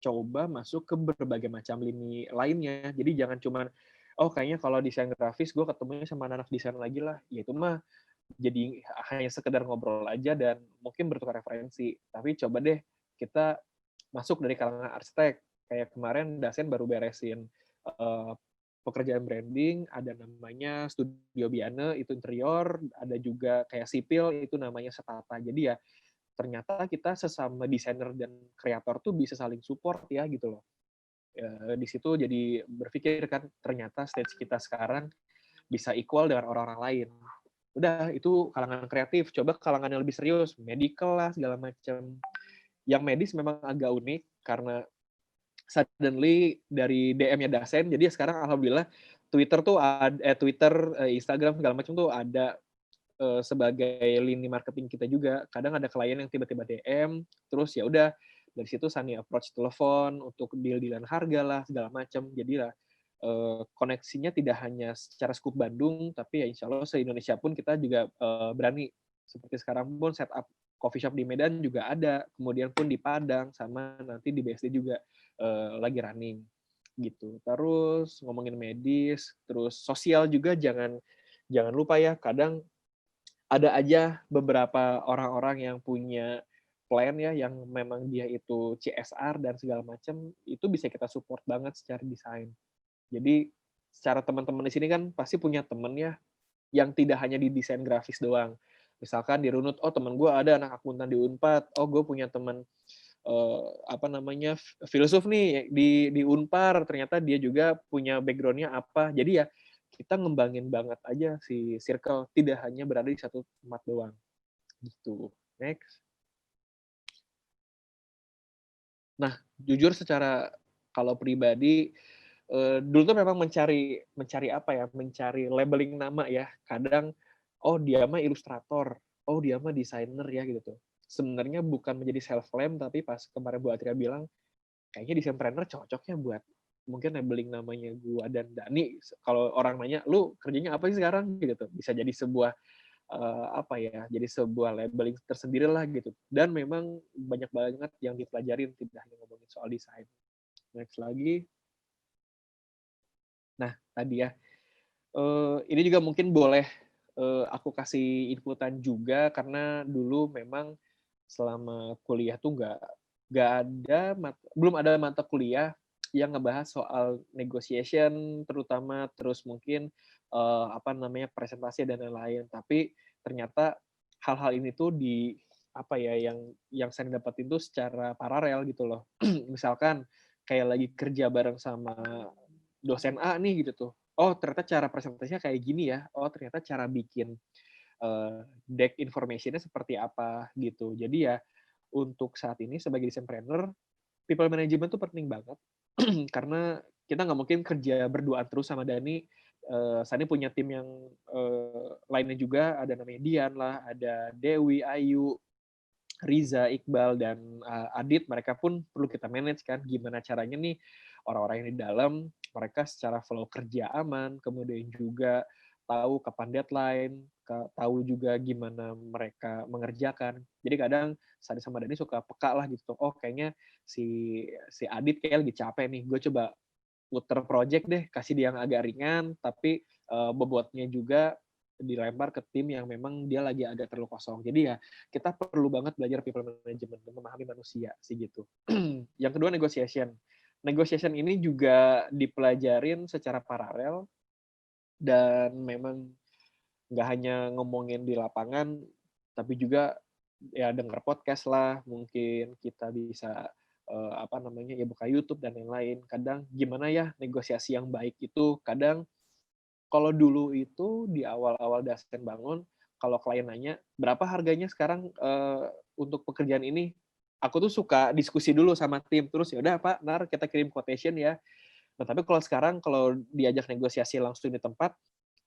coba masuk ke berbagai macam lini lainnya. Jadi jangan cuman, oh kayaknya kalau desain grafis gue ketemunya sama anak desain lagi lah. Ya itu mah jadi hanya sekedar ngobrol aja dan mungkin bertukar referensi. Tapi coba deh kita masuk dari kalangan arsitek. Kayak kemarin Dasen baru beresin pekerjaan branding, ada namanya Studio Biane, itu interior, ada juga kayak sipil, itu namanya Setata. Jadi ya ternyata kita sesama desainer dan kreator tuh bisa saling support ya gitu loh. Ya, di situ jadi berpikir kan ternyata stage kita sekarang bisa equal dengan orang-orang lain. Udah itu kalangan kreatif, coba kalangan yang lebih serius, medical lah segala macam. Yang medis memang agak unik karena suddenly dari DM-nya Dasen, jadi sekarang alhamdulillah Twitter tuh Twitter, Instagram segala macam tuh ada sebagai lini marketing kita juga. Kadang ada klien yang tiba-tiba DM, terus ya udah dari situ Sani approach telepon untuk deal-dealan harga lah segala macam. Jadi lah koneksinya tidak hanya secara skup Bandung, tapi ya insya Allah se-Indonesia pun kita juga berani. Seperti sekarang pun setup coffee shop di Medan juga ada, kemudian pun di Padang, sama nanti di BSD juga lagi running gitu. Terus ngomongin medis, terus sosial juga jangan lupa ya, kadang ada aja beberapa orang-orang yang punya plan ya, yang memang dia itu CSR dan segala macam, itu bisa kita support banget secara desain. Jadi secara teman-teman di sini kan pasti punya temen ya, yang tidak hanya di desain grafis doang. Misalkan di Runut, oh teman gue ada anak akuntan di Unpad, oh gue punya teman filsuf nih di Unpar, ternyata dia juga punya background-nya apa. Jadi ya kita ngembangin banget aja si circle, tidak hanya berada di satu tempat doang. Gitu. Next. Nah, jujur secara kalau pribadi dulu tuh memang mencari apa ya, mencari labeling nama ya. Kadang oh dia mah ilustrator, oh dia mah desainer ya gitu tuh. Sebenarnya bukan menjadi self claim, tapi pas kemarin Bu Atria bilang kayaknya desain planner cocoknya buat mungkin labeling namanya gua dan Dani. Kalau orang nanya lu kerjanya apa sih sekarang gitu, bisa jadi sebuah jadi sebuah labeling tersendiri lah gitu. Dan memang banyak banget yang dipelajarin, tidak hanya ngomongin soal desain. Next lagi. Nah, tadi ya. Ini juga mungkin boleh aku kasih inputan juga, karena dulu memang selama kuliah tuh belum ada mata kuliah yang ngebahas soal negotiation terutama, terus mungkin presentasi dan lain-lain. Tapi ternyata hal-hal ini tuh di apa ya yang saya dapetin tuh secara paralel gitu loh. Misalkan kayak lagi kerja bareng sama dosen A nih gitu tuh. Oh, ternyata cara presentasinya kayak gini ya. Oh, ternyata cara bikin deck information-nya seperti apa gitu. Jadi ya untuk saat ini sebagai desainpreneur, people management tuh penting banget karena kita nggak mungkin kerja berduaan terus sama Dani. Sani punya tim yang lainnya juga, ada namanya Dian lah, ada Dewi, Ayu, Riza, Iqbal, dan Adit. Mereka pun perlu kita manage kan, gimana caranya nih orang-orang yang di dalam, mereka secara flow kerja aman, kemudian juga tahu kapan deadline, tahu juga gimana mereka mengerjakan. Jadi kadang Sani sama Dani suka peka lah gitu. Oh kayaknya si Adit kayak lagi capek nih. Gue coba puter project deh, kasih dia yang agak ringan, tapi bobotnya juga dilempar ke tim yang memang dia lagi agak terlalu kosong. Jadi ya kita perlu banget belajar people management dan memahami manusia sih gitu. Yang kedua negotiation. Negotiation ini juga dipelajarin secara paralel dan memang nggak hanya ngomongin di lapangan, tapi juga ya dengar podcast lah, mungkin kita bisa apa namanya ya buka YouTube dan yang lain. Kadang gimana ya negosiasi yang baik itu, kadang kalau dulu itu di awal-awal Dasen bangun, kalau klien nanya berapa harganya sekarang untuk pekerjaan ini, aku tuh suka diskusi dulu sama tim, terus ya udah Pak, ntar kita kirim quotation ya. Nah tapi kalau sekarang kalau diajak negosiasi langsung di tempat,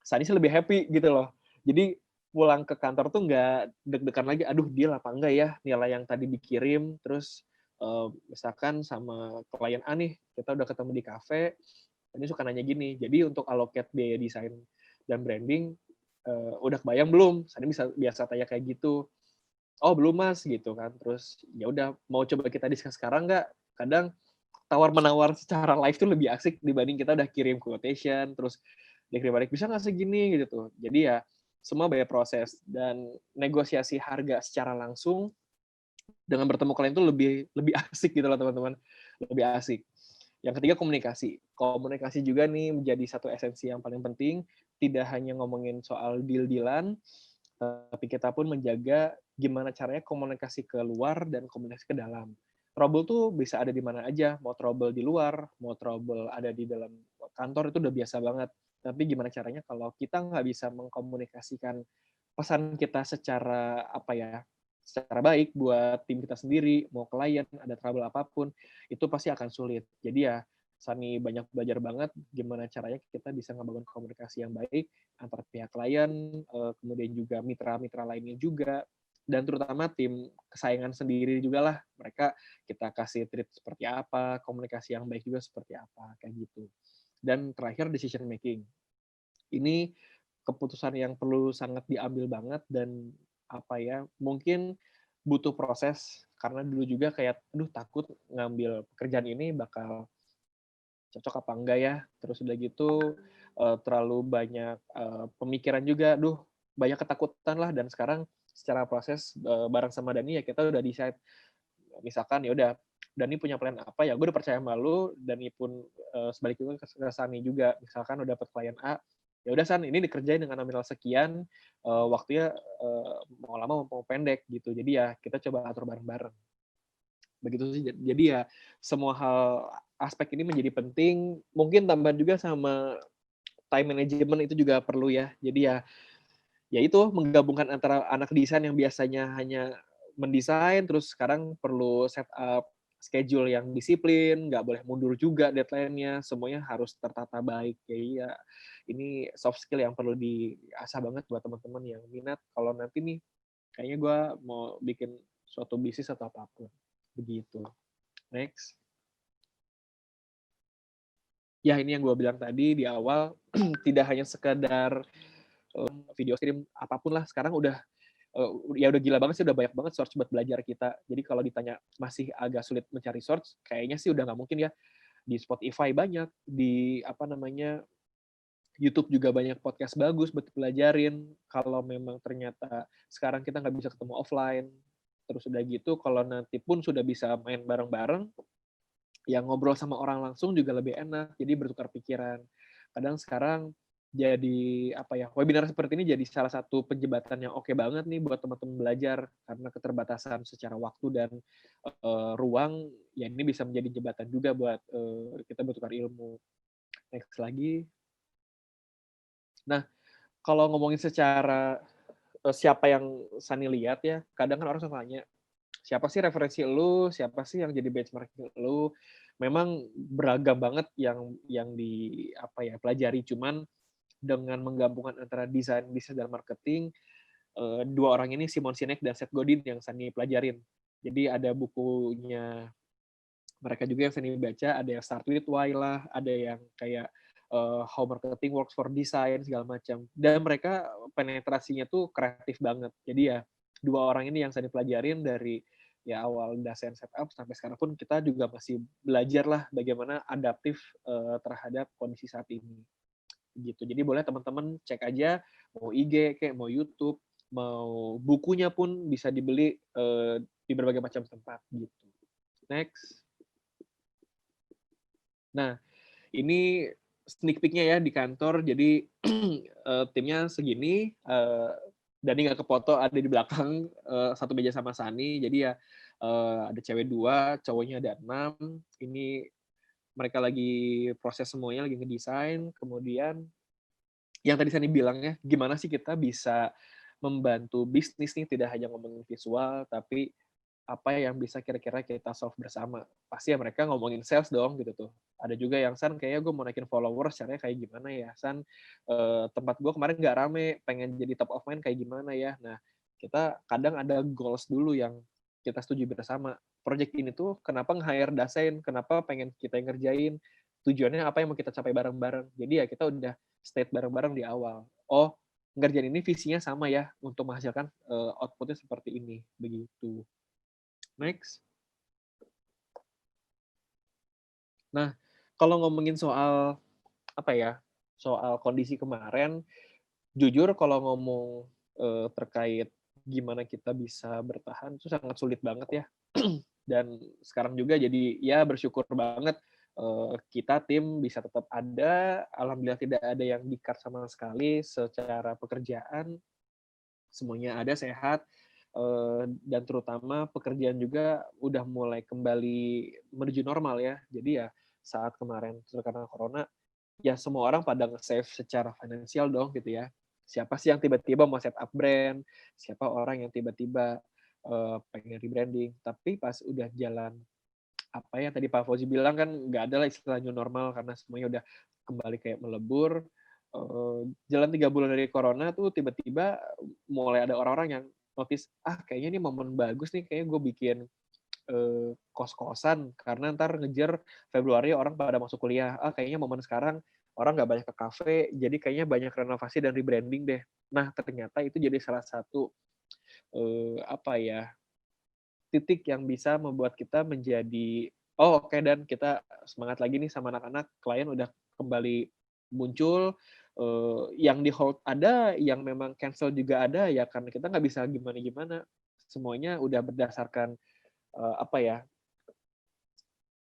Sani sih lebih happy gitu loh. Jadi pulang ke kantor tuh nggak deg-degan lagi, aduh deal apa enggak ya nilai yang tadi dikirim, terus misalkan sama klien A nih, kita udah ketemu di kafe, ini suka nanya gini, jadi untuk allocate biaya desain dan branding, udah kebayang belum? Sani biasa tanya kayak gitu. Oh belum mas gitu kan, terus ya udah mau coba kita discuss sekarang nggak? Kadang tawar-menawar secara live tuh lebih asik dibanding kita udah kirim quotation, terus dia kirim balik, bisa nggak segini gitu tuh. Jadi ya semua banyak proses, dan negosiasi harga secara langsung dengan bertemu klien itu lebih asik gitu loh teman-teman, lebih asik. Yang ketiga komunikasi. Komunikasi juga nih menjadi satu esensi yang paling penting, tidak hanya ngomongin soal deal-dealan, tapi kita pun menjaga gimana caranya komunikasi ke luar dan komunikasi ke dalam. Trouble tuh bisa ada di mana aja, mau trouble di luar, mau trouble ada di dalam kantor itu udah biasa banget. Tapi gimana caranya kalau kita nggak bisa mengkomunikasikan pesan kita secara apa ya, secara baik buat tim kita sendiri, mau klien, ada trouble apapun, itu pasti akan sulit. Jadi ya Sani banyak belajar banget gimana caranya kita bisa ngebangun komunikasi yang baik antar pihak klien, kemudian juga mitra-mitra lainnya juga, dan terutama tim kesayangan sendiri juga lah. Mereka kita kasih treat seperti apa, komunikasi yang baik juga seperti apa, kayak gitu. Dan terakhir decision making. Ini keputusan yang perlu sangat diambil banget dan apa ya, mungkin butuh proses karena dulu juga kayak aduh takut ngambil pekerjaan ini bakal cocok apa enggak ya, terus udah gitu terlalu banyak pemikiran juga, duh banyak ketakutan lah, dan sekarang secara proses bareng sama Dani ya kita udah decide, misalkan ya udah Dani punya plan apa ya gue udah percaya sama lu, Dani pun sebaliknya ke Sani juga, misalkan udah dapet klien A, ya udah San ini dikerjain dengan nominal sekian, waktunya mau lama mau pendek gitu, jadi ya kita coba atur bareng-bareng begitu sih. Jadi ya semua hal aspek ini menjadi penting, mungkin tambahan juga sama time management itu juga perlu ya. Jadi ya itu menggabungkan antara anak desain yang biasanya hanya mendesain, terus sekarang perlu set up schedule yang disiplin, nggak boleh mundur juga deadline-nya, semuanya harus tertata baik. Jadi ya ini soft skill yang perlu diasah banget buat teman-teman yang minat. Kalau nanti nih, kayaknya gue mau bikin suatu bisnis atau apapun. Begitu. Next. Ya ini yang gue bilang tadi di awal, tidak hanya sekedar video stream apapun lah, sekarang udah ya udah gila banget sih, udah banyak banget source buat belajar kita. Jadi kalau ditanya masih agak sulit mencari source, kayaknya sih udah nggak mungkin ya. Di Spotify banyak, di apa namanya YouTube juga banyak podcast bagus buat pelajarin. Kalau memang ternyata sekarang kita nggak bisa ketemu offline, terus udah gitu kalau nanti pun sudah bisa main bareng-bareng, yang ngobrol sama orang langsung juga lebih enak, jadi bertukar pikiran. Kadang sekarang jadi apa ya, webinar seperti ini jadi salah satu penjembatan yang oke banget nih buat teman-teman belajar, karena keterbatasan secara waktu dan ruang, ya ini bisa menjadi jembatan juga buat kita bertukar ilmu. Next lagi. Nah, kalau ngomongin secara siapa yang Sani lihat ya, kadang kan orang suka tanya, siapa sih referensi lu, siapa sih yang jadi benchmark lu? Memang beragam banget yang di apa ya, pelajari, cuman dengan menggabungkan antara desain bisnis dan marketing, dua orang ini, Simon Sinek dan Seth Godin, yang Sani pelajarin. Jadi ada bukunya mereka juga yang Sani baca, ada yang Start With Why lah, ada yang kayak How Marketing Works for Design, segala macam. Dan mereka penetrasinya tuh kreatif banget. Jadi ya, dua orang ini yang Sani pelajarin dari ya awal desain setup sampai sekarang pun kita juga masih belajar lah bagaimana adaptif terhadap kondisi saat ini. Gitu. Jadi boleh teman-teman cek aja, mau IG kayak mau YouTube, mau bukunya pun bisa dibeli di berbagai macam tempat gitu. Next. Nah, ini sneak peek-nya ya di kantor. Jadi timnya segini, Dani nggak kefoto, ada di belakang satu meja sama Sani. Jadi ya ada cewek 2, cowoknya ada 6. Ini mereka lagi proses semuanya, lagi ngedesain. Kemudian yang tadi Sani bilang ya, gimana sih kita bisa membantu bisnis nih, tidak hanya ngomongin visual, tapi apa yang bisa kira-kira kita solve bersama. Pasti ya mereka ngomongin sales dong gitu tuh. Ada juga yang, San, kayaknya gue mau naikin followers, caranya kayak gimana ya? San, tempat gue kemarin nggak rame, pengen jadi top of mind kayak gimana ya? Nah, kita kadang ada goals dulu yang kita setuju bersama. Project ini tuh kenapa nge-hire Dasein, kenapa pengen kita yang ngerjain, tujuannya apa yang mau kita capai bareng-bareng. Jadi ya kita udah state bareng-bareng di awal. Oh, ngerjain ini visinya sama ya, untuk menghasilkan outputnya seperti ini. Begitu. Next. Nah, kalau ngomongin soal apa ya, soal kondisi kemarin, jujur kalau ngomong terkait gimana kita bisa bertahan itu sangat sulit banget ya. Dan sekarang juga jadi ya bersyukur banget kita tim bisa tetap ada. Alhamdulillah tidak ada yang di-cut sama sekali secara pekerjaan. Semuanya ada, sehat. Dan terutama pekerjaan juga udah mulai kembali menuju normal ya. Jadi ya saat kemarin karena corona, ya semua orang pada nge-save secara finansial dong gitu ya. Siapa sih yang tiba-tiba mau set up brand, siapa orang yang tiba-tiba pengen rebranding. Tapi pas udah jalan, apa yang tadi Pak Fauzi bilang kan, nggak ada lah istilah new normal karena semuanya udah kembali kayak melebur. Jalan 3 bulan dari corona tuh tiba-tiba mulai ada orang-orang yang notice, kayaknya ini momen bagus nih, kayaknya gue bikin kos-kosan karena ntar ngejar Februari orang pada masuk kuliah. Kayaknya momen sekarang orang nggak banyak ke kafe, jadi kayaknya banyak renovasi dan rebranding deh. Nah, ternyata itu jadi salah satu apa ya, titik yang bisa membuat kita menjadi, oke, dan kita semangat lagi nih sama anak-anak, klien udah kembali muncul, yang di hold ada, yang memang cancel juga ada, ya karena kita nggak bisa gimana-gimana. Semuanya udah berdasarkan apa ya,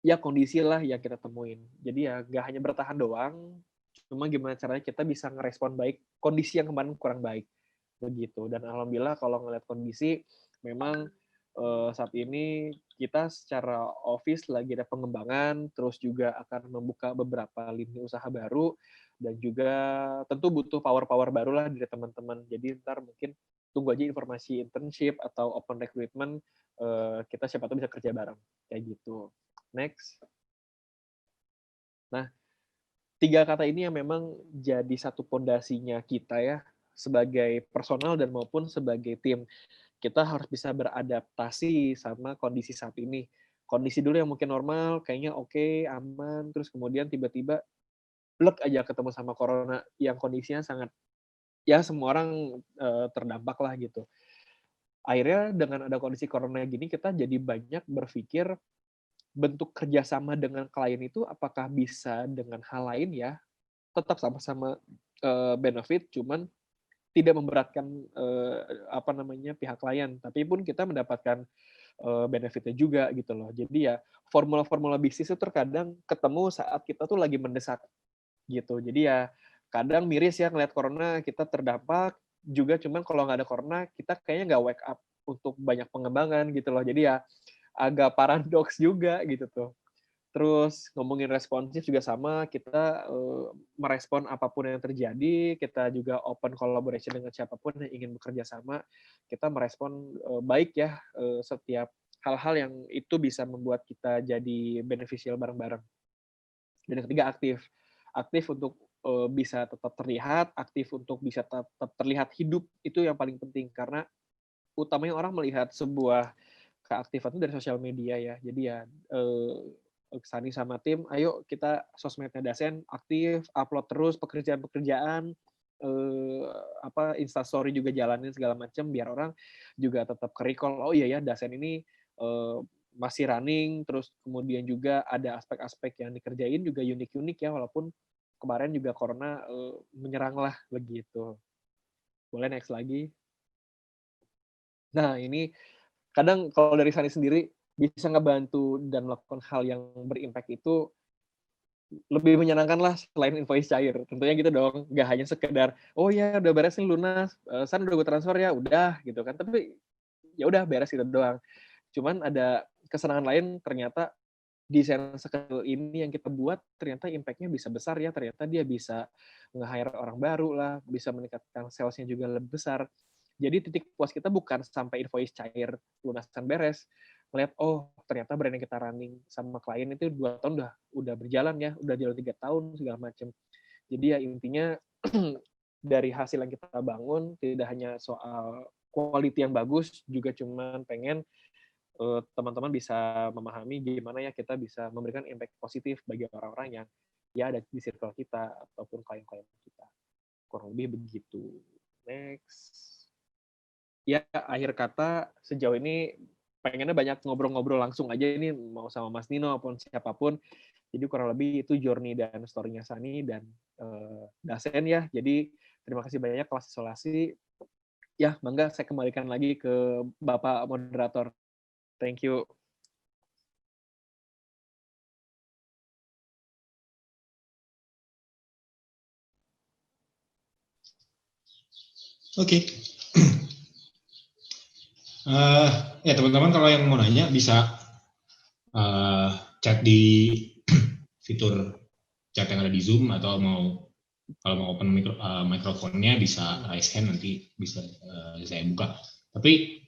ya kondisi lah yang kita temuin. Jadi ya nggak hanya bertahan doang, cuma gimana caranya kita bisa ngerespon baik kondisi yang kemarin kurang baik. Begitu. Dan alhamdulillah kalau ngeliat kondisi, memang saat ini kita secara office lagi ada pengembangan, terus juga akan membuka beberapa lini usaha baru, dan juga tentu butuh power-power baru lah dari teman-teman. Jadi ntar mungkin tunggu aja informasi internship atau open recruitment, kita siapa tahu bisa kerja bareng. Kayak gitu. Next. Nah, 3 kata ini yang memang jadi satu pondasinya kita ya, sebagai personal dan maupun sebagai tim. Kita harus bisa beradaptasi sama kondisi saat ini. Kondisi dulu yang mungkin normal, kayaknya oke, aman, terus kemudian tiba-tiba blek aja ketemu sama corona yang kondisinya sangat, ya semua orang terdampak lah gitu. Akhirnya dengan ada kondisi corona gini, kita jadi banyak berpikir bentuk kerjasama dengan klien itu apakah bisa dengan hal lain ya, tetap sama-sama benefit, cuman tidak memberatkan apa namanya, pihak klien, tapi pun kita mendapatkan benefitnya juga gitu loh. Jadi ya formula-formula bisnis itu terkadang ketemu saat kita tuh lagi mendesak gitu. Jadi ya kadang miris ya ngeliat corona kita terdampak juga, cuman kalau nggak ada corona kita kayaknya nggak wake up untuk banyak pengembangan gitu loh. Jadi ya agak paradoks juga gitu tuh. Terus ngomongin responsif juga sama, kita merespon apapun yang terjadi, kita juga open collaboration dengan siapapun yang ingin bekerja sama, kita merespon baik ya setiap hal-hal yang itu bisa membuat kita jadi beneficial bareng-bareng. Dan yang ketiga aktif untuk bisa tetap terlihat, aktif untuk bisa tetap terlihat hidup, itu yang paling penting karena utamanya orang melihat sebuah keaktifan itu dari sosial media ya. Jadi ya Sani sama tim, ayo kita sosmednya Dasen aktif, upload terus pekerjaan-pekerjaan, Instastory juga jalanin segala macam biar orang juga tetap ke-recall, oh iya ya Dasen ini masih running, terus kemudian juga ada aspek-aspek yang dikerjain juga unik-unik ya, walaupun kemarin juga corona menyerang lah begitu. Boleh next lagi. Nah ini kadang kalau dari Sani sendiri bisa ngebantu dan melakukan hal yang berimpact itu lebih menyenangkan lah selain invoice cair. Tentunya gitu dong, nggak hanya sekedar, oh ya udah beres nih lunas, San udah gue transfer ya, udah gitu kan. Tapi ya udah beres gitu doang. Cuman ada kesenangan lain, ternyata desain sekecil ini yang kita buat ternyata impact-nya bisa besar ya. Ternyata dia bisa nge-hire orang baru lah, bisa meningkatkan sales-nya juga lebih besar. Jadi titik puas kita bukan sampai invoice cair, lunasan beres, melihat oh ternyata brand yang kita running sama klien itu 2 tahun udah berjalan ya, udah jalan 3 tahun segala macam. Jadi ya intinya dari hasil yang kita bangun tidak hanya soal quality yang bagus, juga cuman pengen teman-teman bisa memahami gimana ya kita bisa memberikan impact positif bagi orang-orang yang ya ada di circle kita ataupun klien-klien kita. Kurang lebih begitu. Next. Ya, akhir kata sejauh ini pengennya banyak ngobrol-ngobrol langsung aja ini, mau sama Mas Nino maupun siapapun. Jadi kurang lebih itu journey dan story-nya Sani dan Dasen ya. Jadi terima kasih banyak kelas isolasi. Ya, bangga saya kembalikan lagi ke Bapak Moderator. Thank you. Oke. Ya teman-teman kalau yang mau nanya bisa chat di fitur chat yang ada di Zoom, atau kalau mau open mikrofonnya bisa raise hand, nanti bisa saya buka. Tapi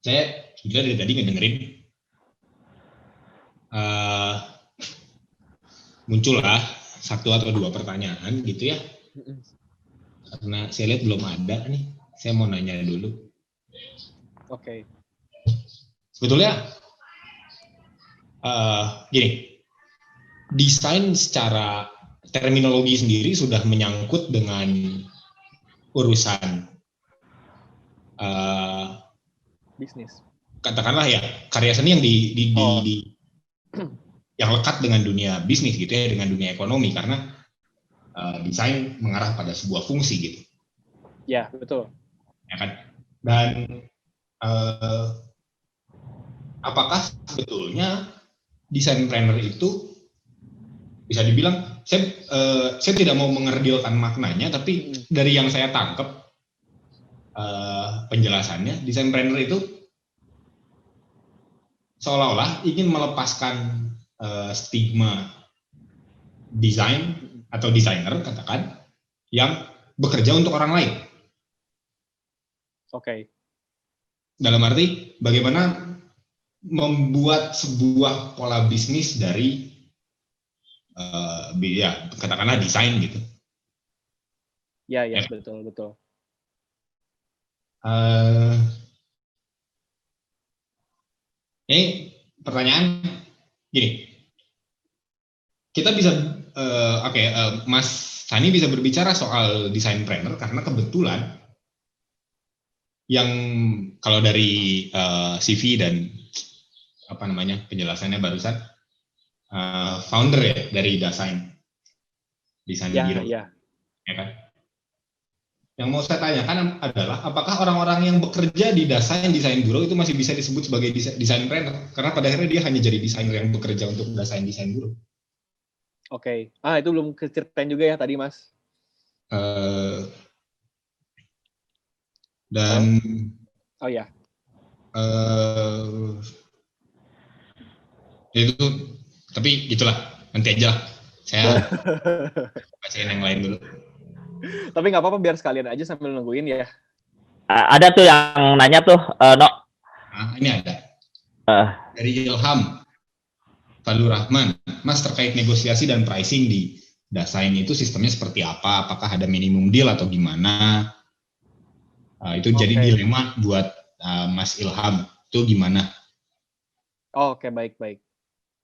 saya juga dari tadi ngedengerin muncullah 1 atau 2 pertanyaan gitu ya. Karena saya lihat belum ada nih, saya mau nanya dulu. Oke. Sebetulnya gini, desain secara terminologi sendiri sudah menyangkut dengan urusan bisnis. Katakanlah ya karya seni yang yang lekat dengan dunia bisnis gitu ya, dengan dunia ekonomi, karena desain mengarah pada sebuah fungsi gitu. Ya, betul. Ya kan? Dan apakah sebetulnya desain planner itu bisa dibilang, saya tidak mau mengerdilkan maknanya, tapi dari yang saya tangkap penjelasannya, desain planner itu seolah-olah ingin melepaskan stigma desain atau desainer katakan yang bekerja untuk orang lain. Oke. Dalam arti bagaimana membuat sebuah pola bisnis dari ya katakanlah desain gitu. Ya, betul. Ini pertanyaan gini, kita bisa Mas Sani bisa berbicara soal desain planner karena kebetulan yang kalau dari CV dan penjelasannya barusan, founder ya dari desain Biro, ya kan? Yang mau saya tanyakan adalah apakah orang-orang yang bekerja di desain biro itu masih bisa disebut sebagai desain planner? Karena pada akhirnya dia hanya jadi desainer yang bekerja untuk desain biro. Oke. Itu belum keceritain juga ya tadi, Mas. Dan Oh ya. Itu tapi gitulah, nanti aja lah. Saya bacain yang lain dulu. Tapi nggak apa-apa, biar sekalian aja sambil nungguin ya. Ada tuh yang nanya tuh, No. Nah, ini ada. Dari Ilham Fadlur Rahman. Mas, terkait negosiasi dan pricing di Dasein itu sistemnya seperti apa? Apakah ada minimum deal atau gimana? Itu jadi dilema buat Mas Ilham. Itu gimana? Oke, baik.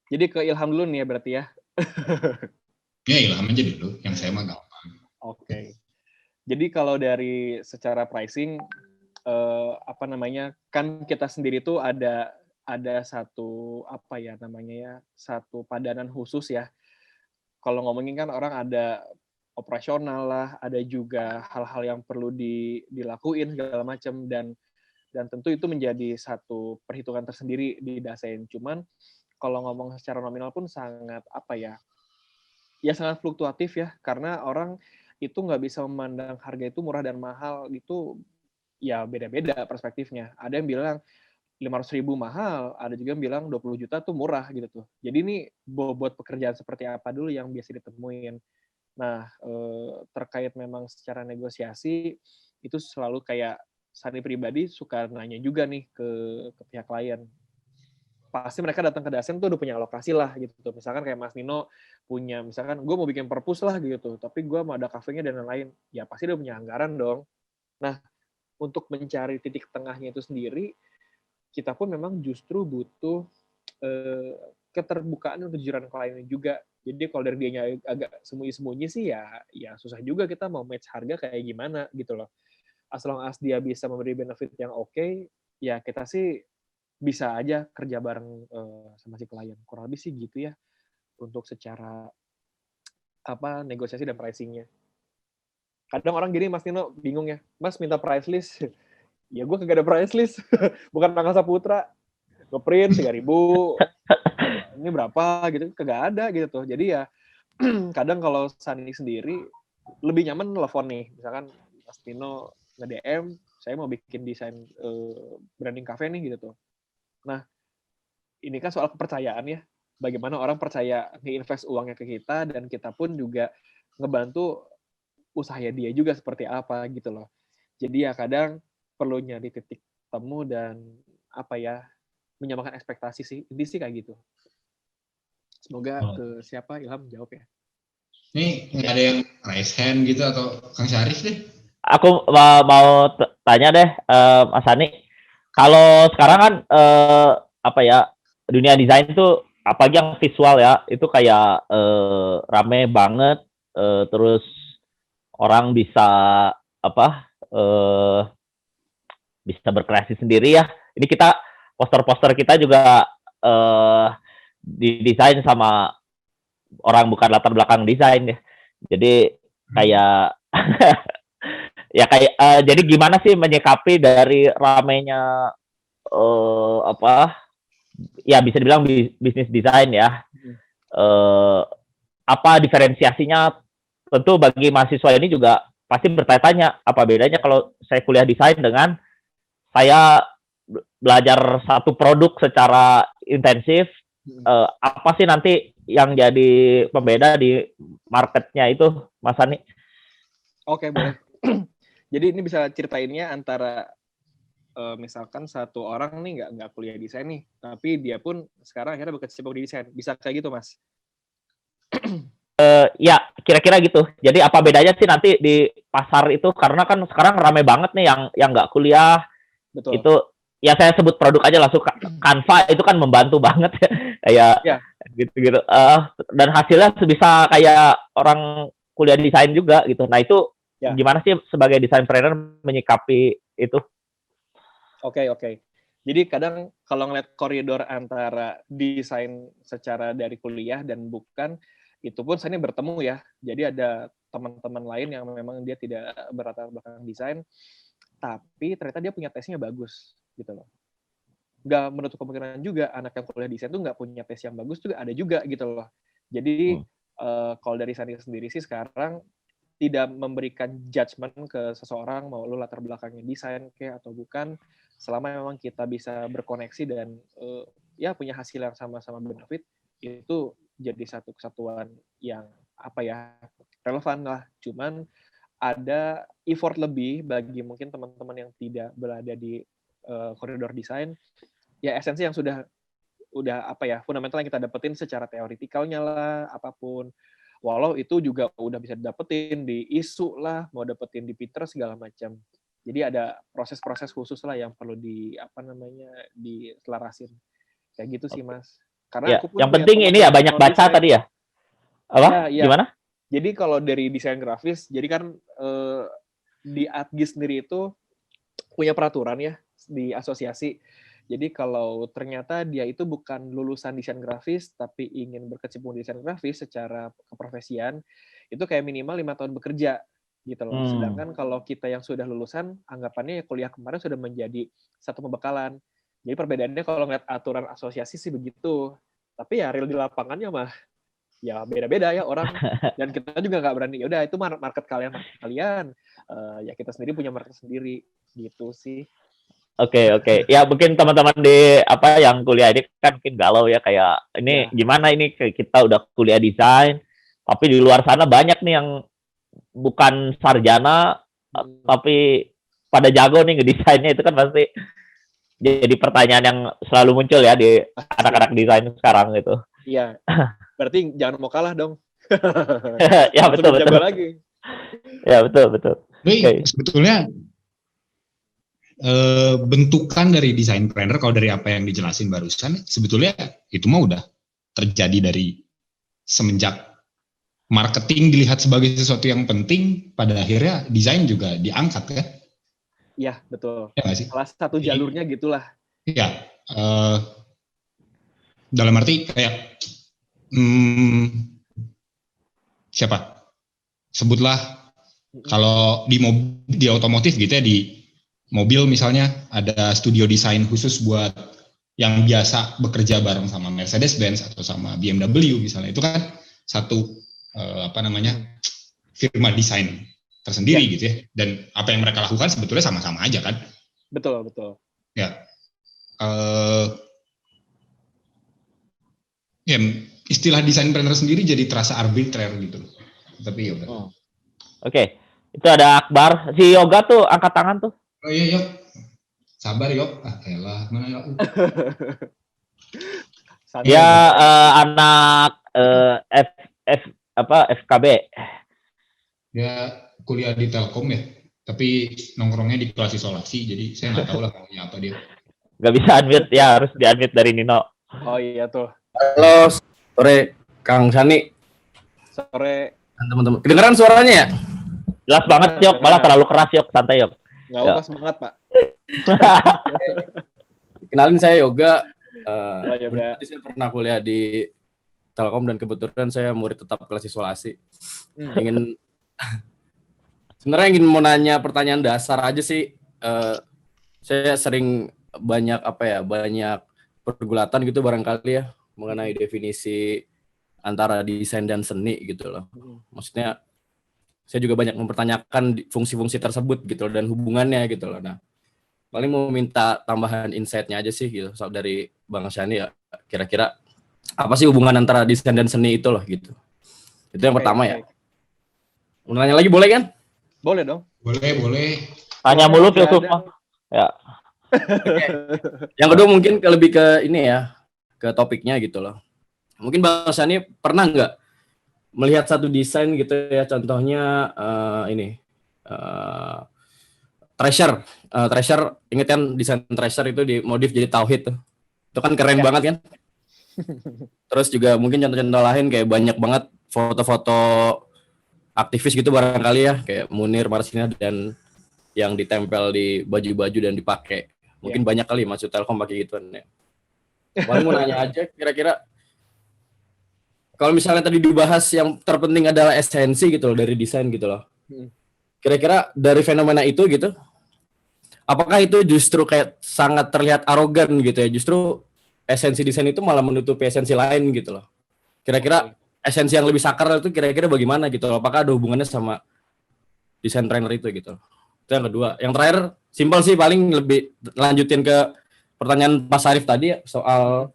Jadi ke Ilham dulu nih ya berarti ya. Ya, Ilham aja dulu. Yang saya mah gampang. Oke. Jadi kalau dari secara pricing, kan kita sendiri tuh ada satu satu padanan khusus ya. Kalau ngomongin kan orang ada operasional lah, ada juga hal-hal yang perlu dilakuin segala macam, dan tentu itu menjadi satu perhitungan tersendiri di Dasein. Cuman kalau ngomong secara nominal pun sangat sangat fluktuatif ya, karena orang itu nggak bisa memandang harga itu murah dan mahal, itu ya beda-beda perspektifnya. Ada yang bilang 500.000 mahal, ada juga yang bilang 20 juta tuh murah gitu tuh. Jadi ini bobot pekerjaan seperti apa dulu yang biasa ditemuin. Nah, terkait memang secara negosiasi, itu selalu kayak Sani pribadi suka nanya juga nih ke pihak klien. Pasti mereka datang ke Dasein tuh udah punya alokasi lah gitu tuh. Misalkan kayak Mas Nino punya, misalkan gue mau bikin perpus lah gitu, tapi gue mau ada kafenya dan lain-lain. Ya pasti udah punya anggaran dong. Nah, untuk mencari titik tengahnya itu sendiri, kita pun memang justru butuh keterbukaan dan kejujuran kliennya juga. Jadi kalau dari dianya agak sembunyi-sembunyi sih ya susah juga kita mau match harga kayak gimana gitu loh. As long as dia bisa memberi benefit yang oke, ya kita sih bisa aja kerja bareng sama si klien. Kurang lebih sih gitu ya untuk secara negosiasi dan pricing-nya. Kadang orang gini, Mas Nino bingung ya, Mas minta price list. Ya gue kagak ada price list. Bukan Angkasa Putra. Ngeprint 3.000, ini berapa gitu, kagak ada gitu tuh. Jadi ya kadang kalau Sani sendiri lebih nyaman telepon nih, misalkan Mas Tino nge-DM, saya mau bikin desain branding cafe nih gitu tuh. Nah, ini kan soal kepercayaan ya, bagaimana orang percaya nge-invest uangnya ke kita, dan kita pun juga ngebantu usahanya dia juga seperti apa gitu loh. Jadi ya kadang perlu nyari titik temu dan menyamakan ekspektasi sih. Ini sih kayak gitu. Semoga ke siapa Ilham jawab ya. Ini nggak ada yang raise hand gitu atau Kang Syarif deh? Aku mau tanya deh, Mas Hani. Kalau sekarang kan dunia desain tuh apalagi yang visual ya, itu kayak rame banget, terus orang bisa bisa berkreasi sendiri ya. Ini kita poster-poster kita juga didesain sama orang bukan latar belakang desain ya. Jadi kayak jadi gimana sih menyikapi dari ramenya ya bisa dibilang bisnis desain ya. Apa diferensiasinya? Tentu bagi mahasiswa ini juga pasti bertanya-tanya apa bedanya kalau saya kuliah desain dengan saya belajar satu produk secara intensif. Apa sih nanti yang jadi pembeda di marketnya itu, Mas Ani? Oke, boleh. Jadi ini bisa ceritainnya antara misalkan satu orang nih nggak kuliah desain nih, tapi dia pun sekarang akhirnya berkecimpung di desain. Bisa kayak gitu, Mas? Ya, kira-kira gitu. Jadi apa bedanya sih nanti di pasar itu? Karena kan sekarang ramai banget nih yang nggak kuliah. Betul. Itu ya saya sebut produk aja langsung. Canva itu kan membantu banget kayak gitu-gitu. Dan hasilnya bisa kayak orang kuliah desain juga gitu. Nah itu gimana sih sebagai desainer menyikapi itu? Oke. Jadi kadang kalau ngeliat koridor antara desain secara dari kuliah dan bukan, itu pun saya bertemu ya. Jadi ada teman-teman lain yang memang dia tidak berlatar belakang desain, tapi ternyata dia punya tesnya bagus gitu loh. Nggak menutup kemungkinan juga anak yang kuliah desain tuh nggak punya tes yang bagus juga ada juga gitu loh. Jadi kalau dari saya sendiri sih sekarang tidak memberikan judgement ke seseorang mau lu latar belakangnya desain kayak atau bukan, selama memang kita bisa berkoneksi dan ya punya hasil yang sama-sama benefit, itu jadi satu kesatuan yang apa ya, relevan lah. Cuman ada effort lebih bagi mungkin teman-teman yang tidak berada di koridor desain, ya esensi yang udah apa ya, fundamental yang kita dapetin secara teoretikalnya lah, apapun. Walau itu juga udah bisa dapetin di isu lah, mau dapetin di Pinterest segala macam. Jadi ada proses-proses khusus lah yang perlu diselarasin. Kayak gitu sih, Mas. Karena ya, aku pun yang penting ini ya banyak baca desain. Tadi ya. Apa? Ya. Gimana? Jadi kalau dari desain grafis, jadi kan di ADGI sendiri itu punya peraturan ya di asosiasi. Jadi kalau ternyata dia itu bukan lulusan desain grafis, tapi ingin berkecimpung di desain grafis secara keprofesian, itu kayak minimal 5 tahun bekerja, gitu loh. Sedangkan kalau kita yang sudah lulusan, anggapannya ya kuliah kemarin sudah menjadi satu pembekalan. Jadi perbedaannya kalau ngeliat aturan asosiasi sih begitu. Tapi ya real di lapangannya mah, ya beda-beda ya orang. Dan kita juga nggak berani, ya udah itu market kalian. Ya kita sendiri punya market sendiri, gitu sih. Oke. Ya mungkin teman-teman di apa yang kuliah ini kan mungkin galau ya kayak ini gimana ini kita udah kuliah desain tapi di luar sana banyak nih yang bukan sarjana tapi pada jago nih ngedesainnya, itu kan pasti jadi pertanyaan yang selalu muncul ya di anak-anak desain sekarang gitu. Iya. Berarti jangan mau kalah dong. Ya betul. Lagi. Ya betul. Okay. Sebetulnya bentukan dari desain planner kalau dari apa yang dijelasin barusan sebetulnya itu mah udah terjadi dari semenjak marketing dilihat sebagai sesuatu yang penting, pada akhirnya desain juga diangkat kan? Iya betul. Ya nggak sih? Salah satu jalurnya gitulah. Iya. Dalam arti kayak siapa? Sebutlah kalau di otomotif gitu ya, di mobil misalnya ada studio desain khusus buat yang biasa bekerja bareng sama Mercedes-Benz atau sama BMW misalnya, itu kan satu firma desain tersendiri gitu ya, dan apa yang mereka lakukan sebetulnya sama-sama aja kan. Betul. Ya, ya istilah desain planner sendiri jadi terasa arbitrer gitu loh. Tapi ya udah. Oke. Itu ada Akbar, si Yoga tuh angkat tangan tuh. Oh iya, Yok. Sabar, Yok. Elah, mana Yok? Ya, anak FKB. Ya, kuliah di Telkom ya. Tapi nongkrongnya di kelas isolasi, jadi saya nggak tahu lah maunya apa dia. Nggak bisa unmute, ya harus di-unmute dari Nino. Oh iya tuh. Halo, sore Kang Sani. Sore. Teman-teman, kedengeran suaranya ya? Jelas banget, Yok. Malah terlalu keras, Yok. Santai, Yok. Nggak apa semangat, Pak. Kenalin saya Yoga. Saya pernah kuliah di Telkom dan kebetulan saya murid tetap kelas isolasi. Sebenarnya ingin mau nanya pertanyaan dasar aja sih. Saya sering banyak pergulatan gitu barangkali ya mengenai definisi antara desain dan seni gitu loh. Maksudnya saya juga banyak mempertanyakan fungsi-fungsi tersebut gitu loh, dan hubungannya gitu loh. Nah, paling mau minta tambahan insight-nya aja sih gitu dari Bang Shani ya. Kira-kira apa sih hubungan antara desain dan seni itu loh gitu. Itu yang pertama ya. Mau nanya lagi boleh kan? Boleh dong. Boleh. Tanya mulu filsuf mah. Ya. Okay. Yang kedua mungkin lebih ke ini ya, ke topiknya gitu loh. Mungkin Bang Shani pernah nggak melihat satu desain gitu ya, contohnya Treasure, inget kan desain Treasure itu dimodif jadi Tauhid tuh. Itu kan keren banget kan? Terus juga mungkin contoh-contoh lain kayak banyak banget foto-foto aktivis gitu barangkali ya, kayak Munir, Marsina, dan yang ditempel di baju-baju dan dipakai. Mungkin banyak kali maksud Telkom pakai gituan ya. Paling mau nanya aja kira-kira kalau misalnya tadi dibahas yang terpenting adalah esensi gitu loh dari desain gitu loh. Kira-kira dari fenomena itu gitu, apakah itu justru kayak sangat terlihat arogan gitu ya? Justru esensi desain itu malah menutupi esensi lain gitu loh. Kira-kira esensi yang lebih sakral itu kira-kira bagaimana gitu loh. Apakah ada hubungannya sama desain trainer itu gitu. Itu yang kedua. Yang terakhir simpel sih, paling lebih lanjutin ke pertanyaan Pak Sarif tadi soal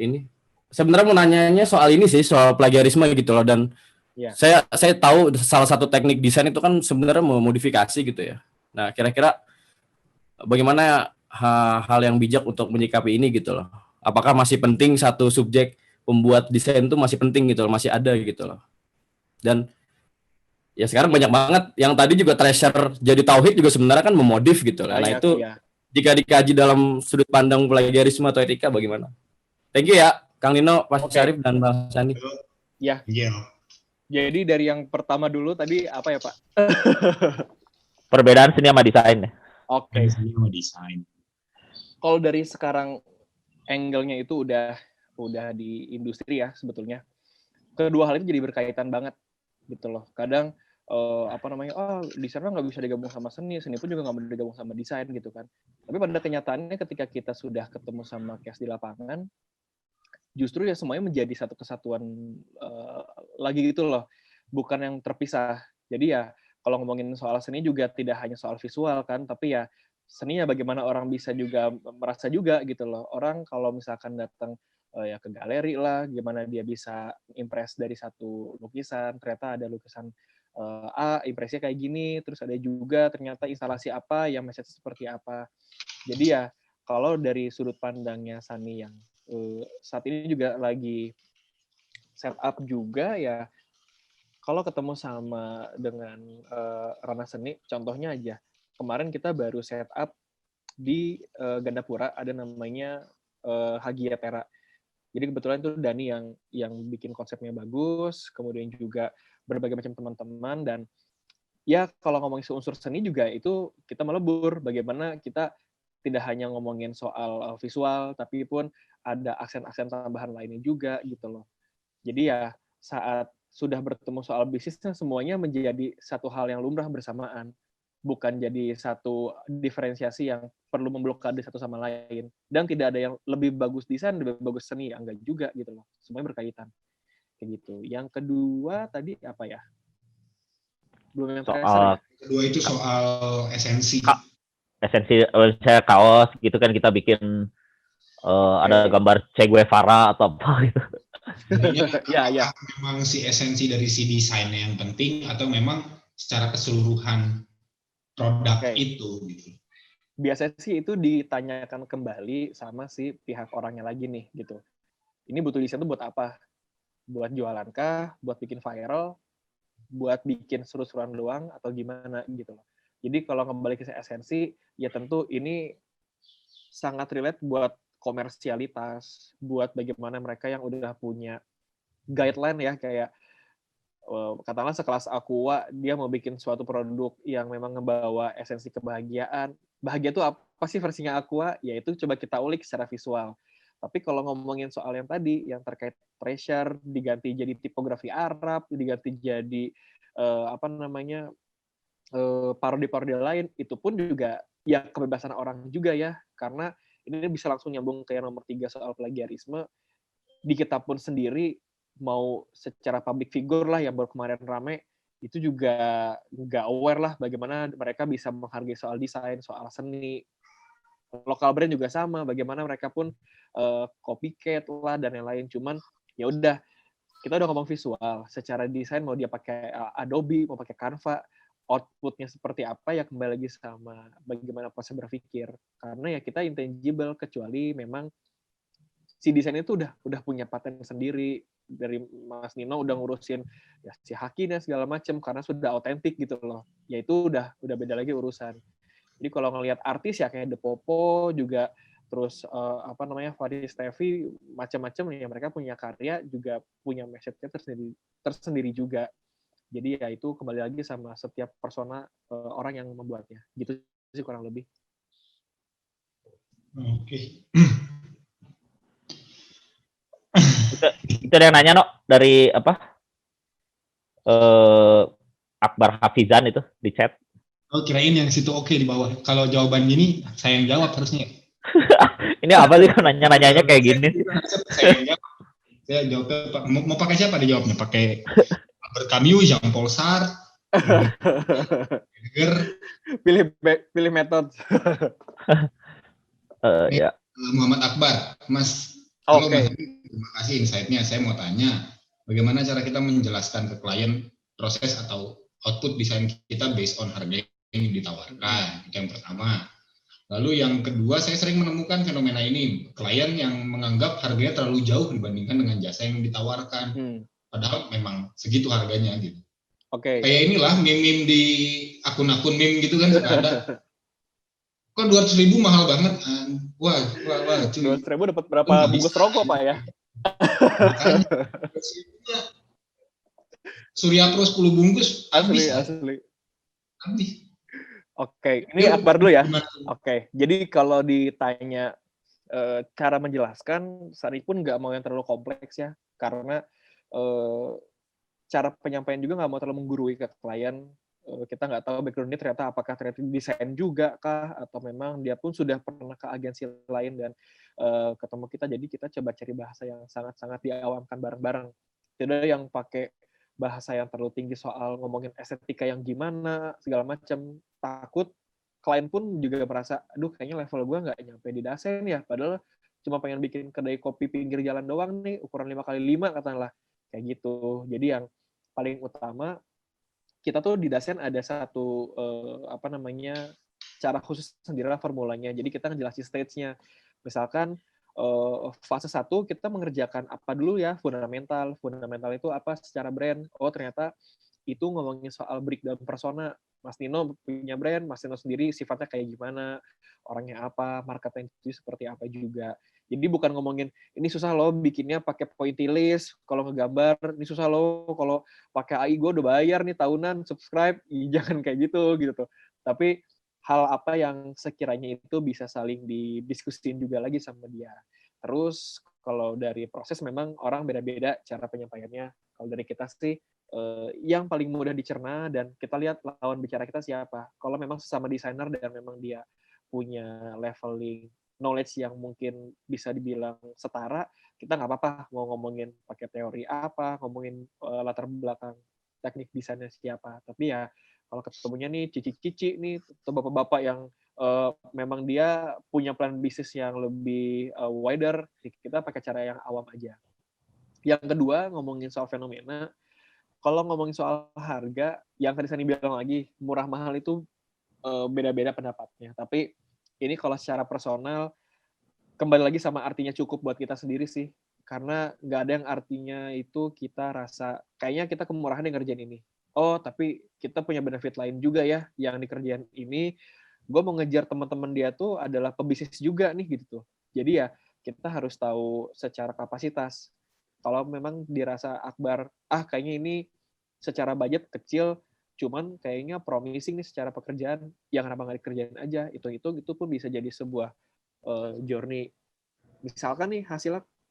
ini. Sebenarnya mau nanyanya soal ini sih, soal plagiarisme gitu loh. Dan saya tahu salah satu teknik desain itu kan sebenarnya memodifikasi gitu ya. Nah, kira-kira bagaimana hal yang bijak untuk menyikapi ini gitu loh. Apakah masih penting satu subjek pembuat desain itu masih penting gitu loh, masih ada gitu loh. Dan ya sekarang banyak banget yang tadi juga Treasure jadi Tauhid juga sebenarnya kan memodif gitu loh. Nah, itu jika dikaji dalam sudut pandang plagiarisme atau etika bagaimana? Thank you ya, Kang Nino, Pak Syarif dan Bang Sandi. Ya. Jadi dari yang pertama dulu tadi apa ya, Pak? Perbedaan seni sama desain. Oke. Seni sama desain. Kalau dari sekarang angle-nya itu udah di industri ya sebetulnya. Kedua hal itu jadi berkaitan banget gitu loh. Kadang desainer nggak bisa digabung sama seni pun juga nggak bisa digabung sama desain gitu kan. Tapi pada kenyataannya ketika kita sudah ketemu sama case di lapangan, justru ya semuanya menjadi satu kesatuan lagi gitu loh, bukan yang terpisah. Jadi ya kalau ngomongin soal seni juga tidak hanya soal visual kan, tapi ya seninya bagaimana orang bisa juga merasa juga gitu loh. Orang kalau misalkan datang ya ke galeri lah, gimana dia bisa impress dari satu lukisan, ternyata ada lukisan impresinya kayak gini, terus ada juga ternyata instalasi apa yang message seperti apa. Jadi ya kalau dari sudut pandangnya Sani yang saat ini juga lagi setup juga ya, kalau ketemu sama dengan ranah seni, contohnya aja kemarin kita baru setup di Gandapura ada namanya Hagia Tera. Jadi kebetulan itu Dani yang bikin konsepnya bagus, kemudian juga berbagai macam teman-teman, dan ya kalau ngomongin unsur seni juga itu kita melebur bagaimana kita tidak hanya ngomongin soal visual, tapi pun ada aksen-aksen tambahan lainnya juga gitu loh. Jadi ya saat sudah bertemu soal bisnisnya, semuanya menjadi satu hal yang lumrah bersamaan, bukan jadi satu diferensiasi yang perlu memblokade satu sama lain. Dan tidak ada yang lebih bagus desain, lebih bagus seni, enggak juga gitu loh. Semuanya berkaitan. Kayak gitu. Yang kedua tadi apa ya? Belum yang soal kedua itu soal esensi. Esensi saya kaos gitu kan kita bikin ada gambar Che Guevara atau apa gitu. Ya. Memang si esensi dari si desainnya yang penting atau memang secara keseluruhan produk itu gitu. Biasanya sih itu ditanyakan kembali sama si pihak orangnya lagi nih gitu. Ini butuh desain itu buat apa? Buat jualan kah? Buat bikin viral? Buat bikin seru-seruan doang atau gimana gitu loh. Jadi kalau kembali ke esensi, ya tentu ini sangat relate buat komersialitas, buat bagaimana mereka yang udah punya guideline ya, kayak katakanlah sekelas Aqua, dia mau bikin suatu produk yang memang ngebawa esensi kebahagiaan. Bahagia itu apa sih versinya Aqua? Yaitu coba kita ulik secara visual. Tapi kalau ngomongin soal yang tadi, yang terkait treasure, diganti jadi tipografi Arab, diganti jadi parodi-parodi lain, itu pun juga ya kebebasan orang juga ya, karena ini bisa langsung nyambung ke yang nomor 3 soal plagiarisme. Di kita pun sendiri, mau secara public figure lah yang baru kemarin rame, itu juga nggak aware lah bagaimana mereka bisa menghargai soal desain, soal seni. Lokal brand juga sama, bagaimana mereka pun copycat lah dan yang lain. Cuman ya udah, kita udah ngomong visual, secara desain mau dia pakai Adobe, mau pakai Canva, outputnya seperti apa ya kembali lagi sama bagaimana proses berpikir. Karena ya kita intangible, kecuali memang si desain itu udah punya paten sendiri, dari Mas Nino udah ngurusin ya si Haki dan segala macam karena sudah otentik gitu loh. Ya itu udah beda lagi urusan. Jadi kalau ngelihat artis ya kayak The Popo juga, terus Fadis Stevi, macam-macam ya, mereka punya karya juga punya message-nya tersendiri juga. Jadi ya itu kembali lagi sama setiap persona orang yang membuatnya. Gitu sih kurang lebih. Oke. Itu ada yang nanya dari Akbar Hafizan itu di chat. Oh, kirain yang situ oke di bawah. Kalau jawaban gini saya yang jawab harusnya. Ini apa sih nanya-nanyanya kayak gini? Saya yang jawab. Saya jawabnya mau pakai siapa dijawabnya? Pakai Albert Camus, Jean Paul Sartre, pilih metode. Ya. Muhammad Akbar. Mas, halo Mas, terima kasih insight-nya. Saya mau tanya, bagaimana cara kita menjelaskan ke klien proses atau output desain kita based on harga yang ditawarkan? Itu yang pertama. Lalu yang kedua, saya sering menemukan fenomena ini, klien yang menganggap harganya terlalu jauh dibandingkan dengan jasa yang ditawarkan. Padahal memang segitu harganya gitu. Kayak inilah meme-meme di akun-akun meme gitu kan suka ada. Kok 200.000 mahal banget? Wah, cuy. 200.000 dapat berapa bungkus rokok, Pak ya? Surya Pro 10 bungkus asli. Habis. Oke, ini Akbar dulu ya. Oke, jadi kalau ditanya cara menjelaskan, Sari pun nggak mau yang terlalu kompleks ya, karena cara penyampaian juga nggak mau terlalu menggurui ke klien. Kita nggak tahu background-nya ternyata apakah ternyata desain juga kah, atau memang dia pun sudah pernah ke agensi lain dan ketemu kita, jadi kita coba cari bahasa yang sangat-sangat diawamkan bareng-bareng. Tidak yang pakai bahasa yang terlalu tinggi soal ngomongin estetika yang gimana, segala macam. Takut klien pun juga merasa, aduh kayaknya level gue nggak nyampe di Dasen ya, padahal cuma pengen bikin kedai kopi pinggir jalan doang nih, ukuran 5x5 katakanlah, kayak gitu. Jadi yang paling utama, kita tuh di Dasen ada satu cara khusus sendirilah formulanya. Jadi kita ngejelasin stage-nya. Misalkan fase 1 kita mengerjakan apa dulu ya, fundamental. Fundamental itu apa secara brand. Oh ternyata itu ngomongin soal breakdown persona. Mas Nino punya brand, Mas Nino sendiri sifatnya kayak gimana, orangnya apa, marketing itu seperti apa juga. Jadi bukan ngomongin, ini susah loh bikinnya pakai pointy list, kalau ngegambar, ini susah loh, kalau pakai AI gue udah bayar nih tahunan, subscribe, jangan kayak gitu tuh. Tapi hal apa yang sekiranya itu bisa saling didiskusin juga lagi sama dia. Terus kalau dari proses memang orang beda-beda cara penyampaiannya. Kalau dari kita sih, yang paling mudah dicerna dan kita lihat lawan bicara kita siapa. Kalau memang sesama desainer dan memang dia punya leveling knowledge yang mungkin bisa dibilang setara, kita nggak apa-apa mau ngomongin pakai teori apa, ngomongin latar belakang teknik desainnya siapa. Tapi ya kalau ketemunya nih cici-cici nih atau bapak-bapak yang memang dia punya plan bisnis yang lebih wider, kita pakai cara yang awam aja. Yang kedua, ngomongin soal fenomena. Kalau ngomongin soal harga, yang tadi Sani bilang lagi, murah mahal itu beda-beda pendapatnya. Tapi ini kalau secara personal, kembali lagi sama artinya cukup buat kita sendiri sih. Karena nggak ada yang artinya itu kita rasa, kayaknya kita kemurahan yang ngerjain ini. Oh, tapi kita punya benefit lain juga ya, yang dikerjain ini. Gue mau ngejar teman-teman dia tuh adalah pebisnis juga nih gitu tuh. Jadi ya, kita harus tahu secara kapasitas. Kalau memang dirasa Akbar, kayaknya ini secara budget kecil, cuman kayaknya promising nih secara pekerjaan, yang kenapa nggak dikerjain aja, itu pun bisa jadi sebuah journey. Misalkan nih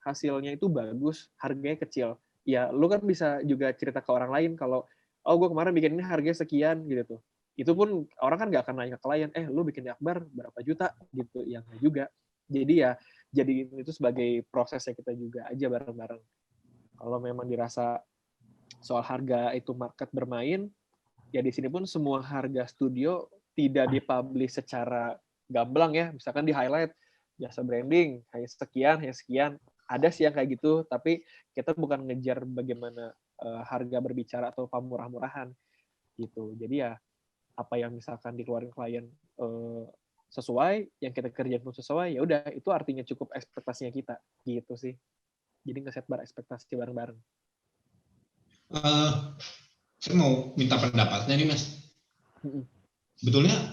hasilnya itu bagus, harganya kecil, ya lu kan bisa juga cerita ke orang lain kalau, oh gue kemarin bikin ini harganya sekian gitu tuh. Itu pun orang kan nggak akan nanya ke klien, lu bikin di Akbar berapa juta gitu, yang juga. Jadi ya, jadi itu sebagai prosesnya kita juga aja bareng-bareng. Kalau memang dirasa soal harga itu market bermain, ya di sini pun semua harga studio tidak dipublish secara gamblang ya, misalkan di highlight jasa branding hanya sekian. Ada sih yang kayak gitu, tapi kita bukan ngejar bagaimana harga berbicara atau pamurah-murahan gitu. Jadi ya apa yang misalkan dikeluarin klien sesuai, yang kita kerjain pun sesuai, ya udah itu artinya cukup ekspektasinya kita gitu sih. Jadi nge-set bar ekspektasi bareng-bareng. Saya mau minta pendapatnya nih Mas. Sebetulnya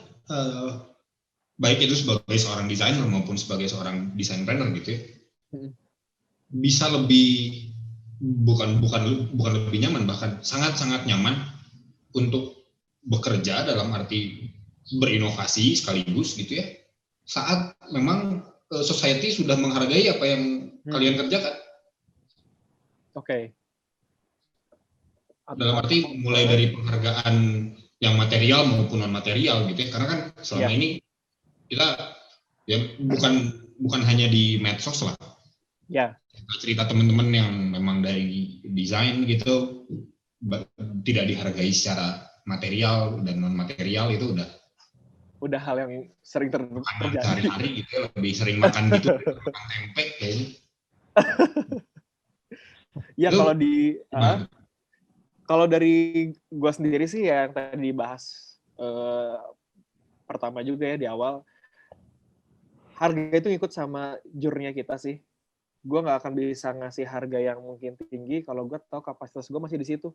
baik itu sebagai seorang desainer maupun sebagai seorang desain planner gitu ya, bisa lebih bukan lebih nyaman, bahkan sangat nyaman untuk bekerja dalam arti berinovasi sekaligus gitu ya, saat memang society sudah menghargai apa yang kalian kerjakan. Oke. Dalam arti mulai dari penghargaan yang material maupun non material gitu ya, karena kan selama ini kita ya bukan hanya di medsos lah, Ya. Cerita teman-teman yang memang dari desain gitu tidak dihargai secara material dan non material itu udah hal yang sering terjadi sehari-hari gitu, lebih sering makan gitu makan tempe kayaknya. Ya kalau dari gua sendiri sih yang tadi dibahas pertama juga ya di awal, harga itu ngikut sama jurnya kita sih. Gue nggak akan bisa ngasih harga yang mungkin tinggi kalau gue tahu kapasitas gue masih di situ.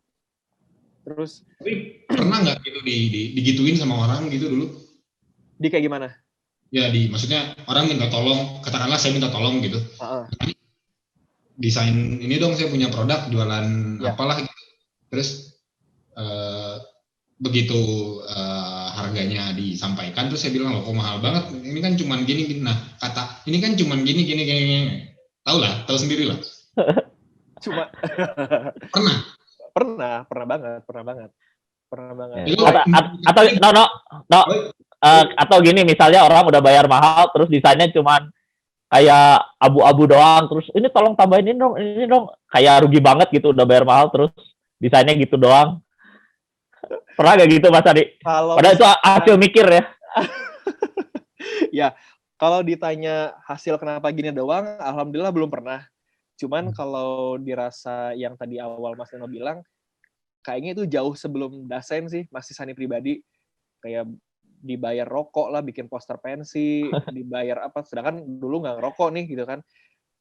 Terus tapi pernah nggak gitu digituin sama orang gitu dulu? Di kayak gimana? Ya maksudnya orang minta tolong, katakanlah saya minta tolong gitu. Desain ini dong, saya punya produk jualan apalah gitu. Terus begitu harganya disampaikan terus saya bilang, loh kok mahal banget, ini kan cuman gini. Nah kata ini kan cuman gini. Tahu sendiri lah. Cuma pernah banget. Atau gini, misalnya orang udah bayar mahal terus desainnya cuman kayak abu-abu doang, terus ini tolong tambahin ini dong, kayak rugi banget gitu, udah bayar mahal terus desainnya gitu doang. Pernah gak gitu Mas Adi? Padahal itu hasil mikir ya. Ya, kalau ditanya hasil kenapa gini doang, alhamdulillah belum pernah. Cuman kalau dirasa yang tadi awal Mas Nino bilang, kayaknya itu jauh sebelum Dasein sih, masih Sani pribadi. Kayak dibayar rokok lah, bikin poster pensi, dibayar apa, sedangkan dulu nggak ngerokok nih gitu kan.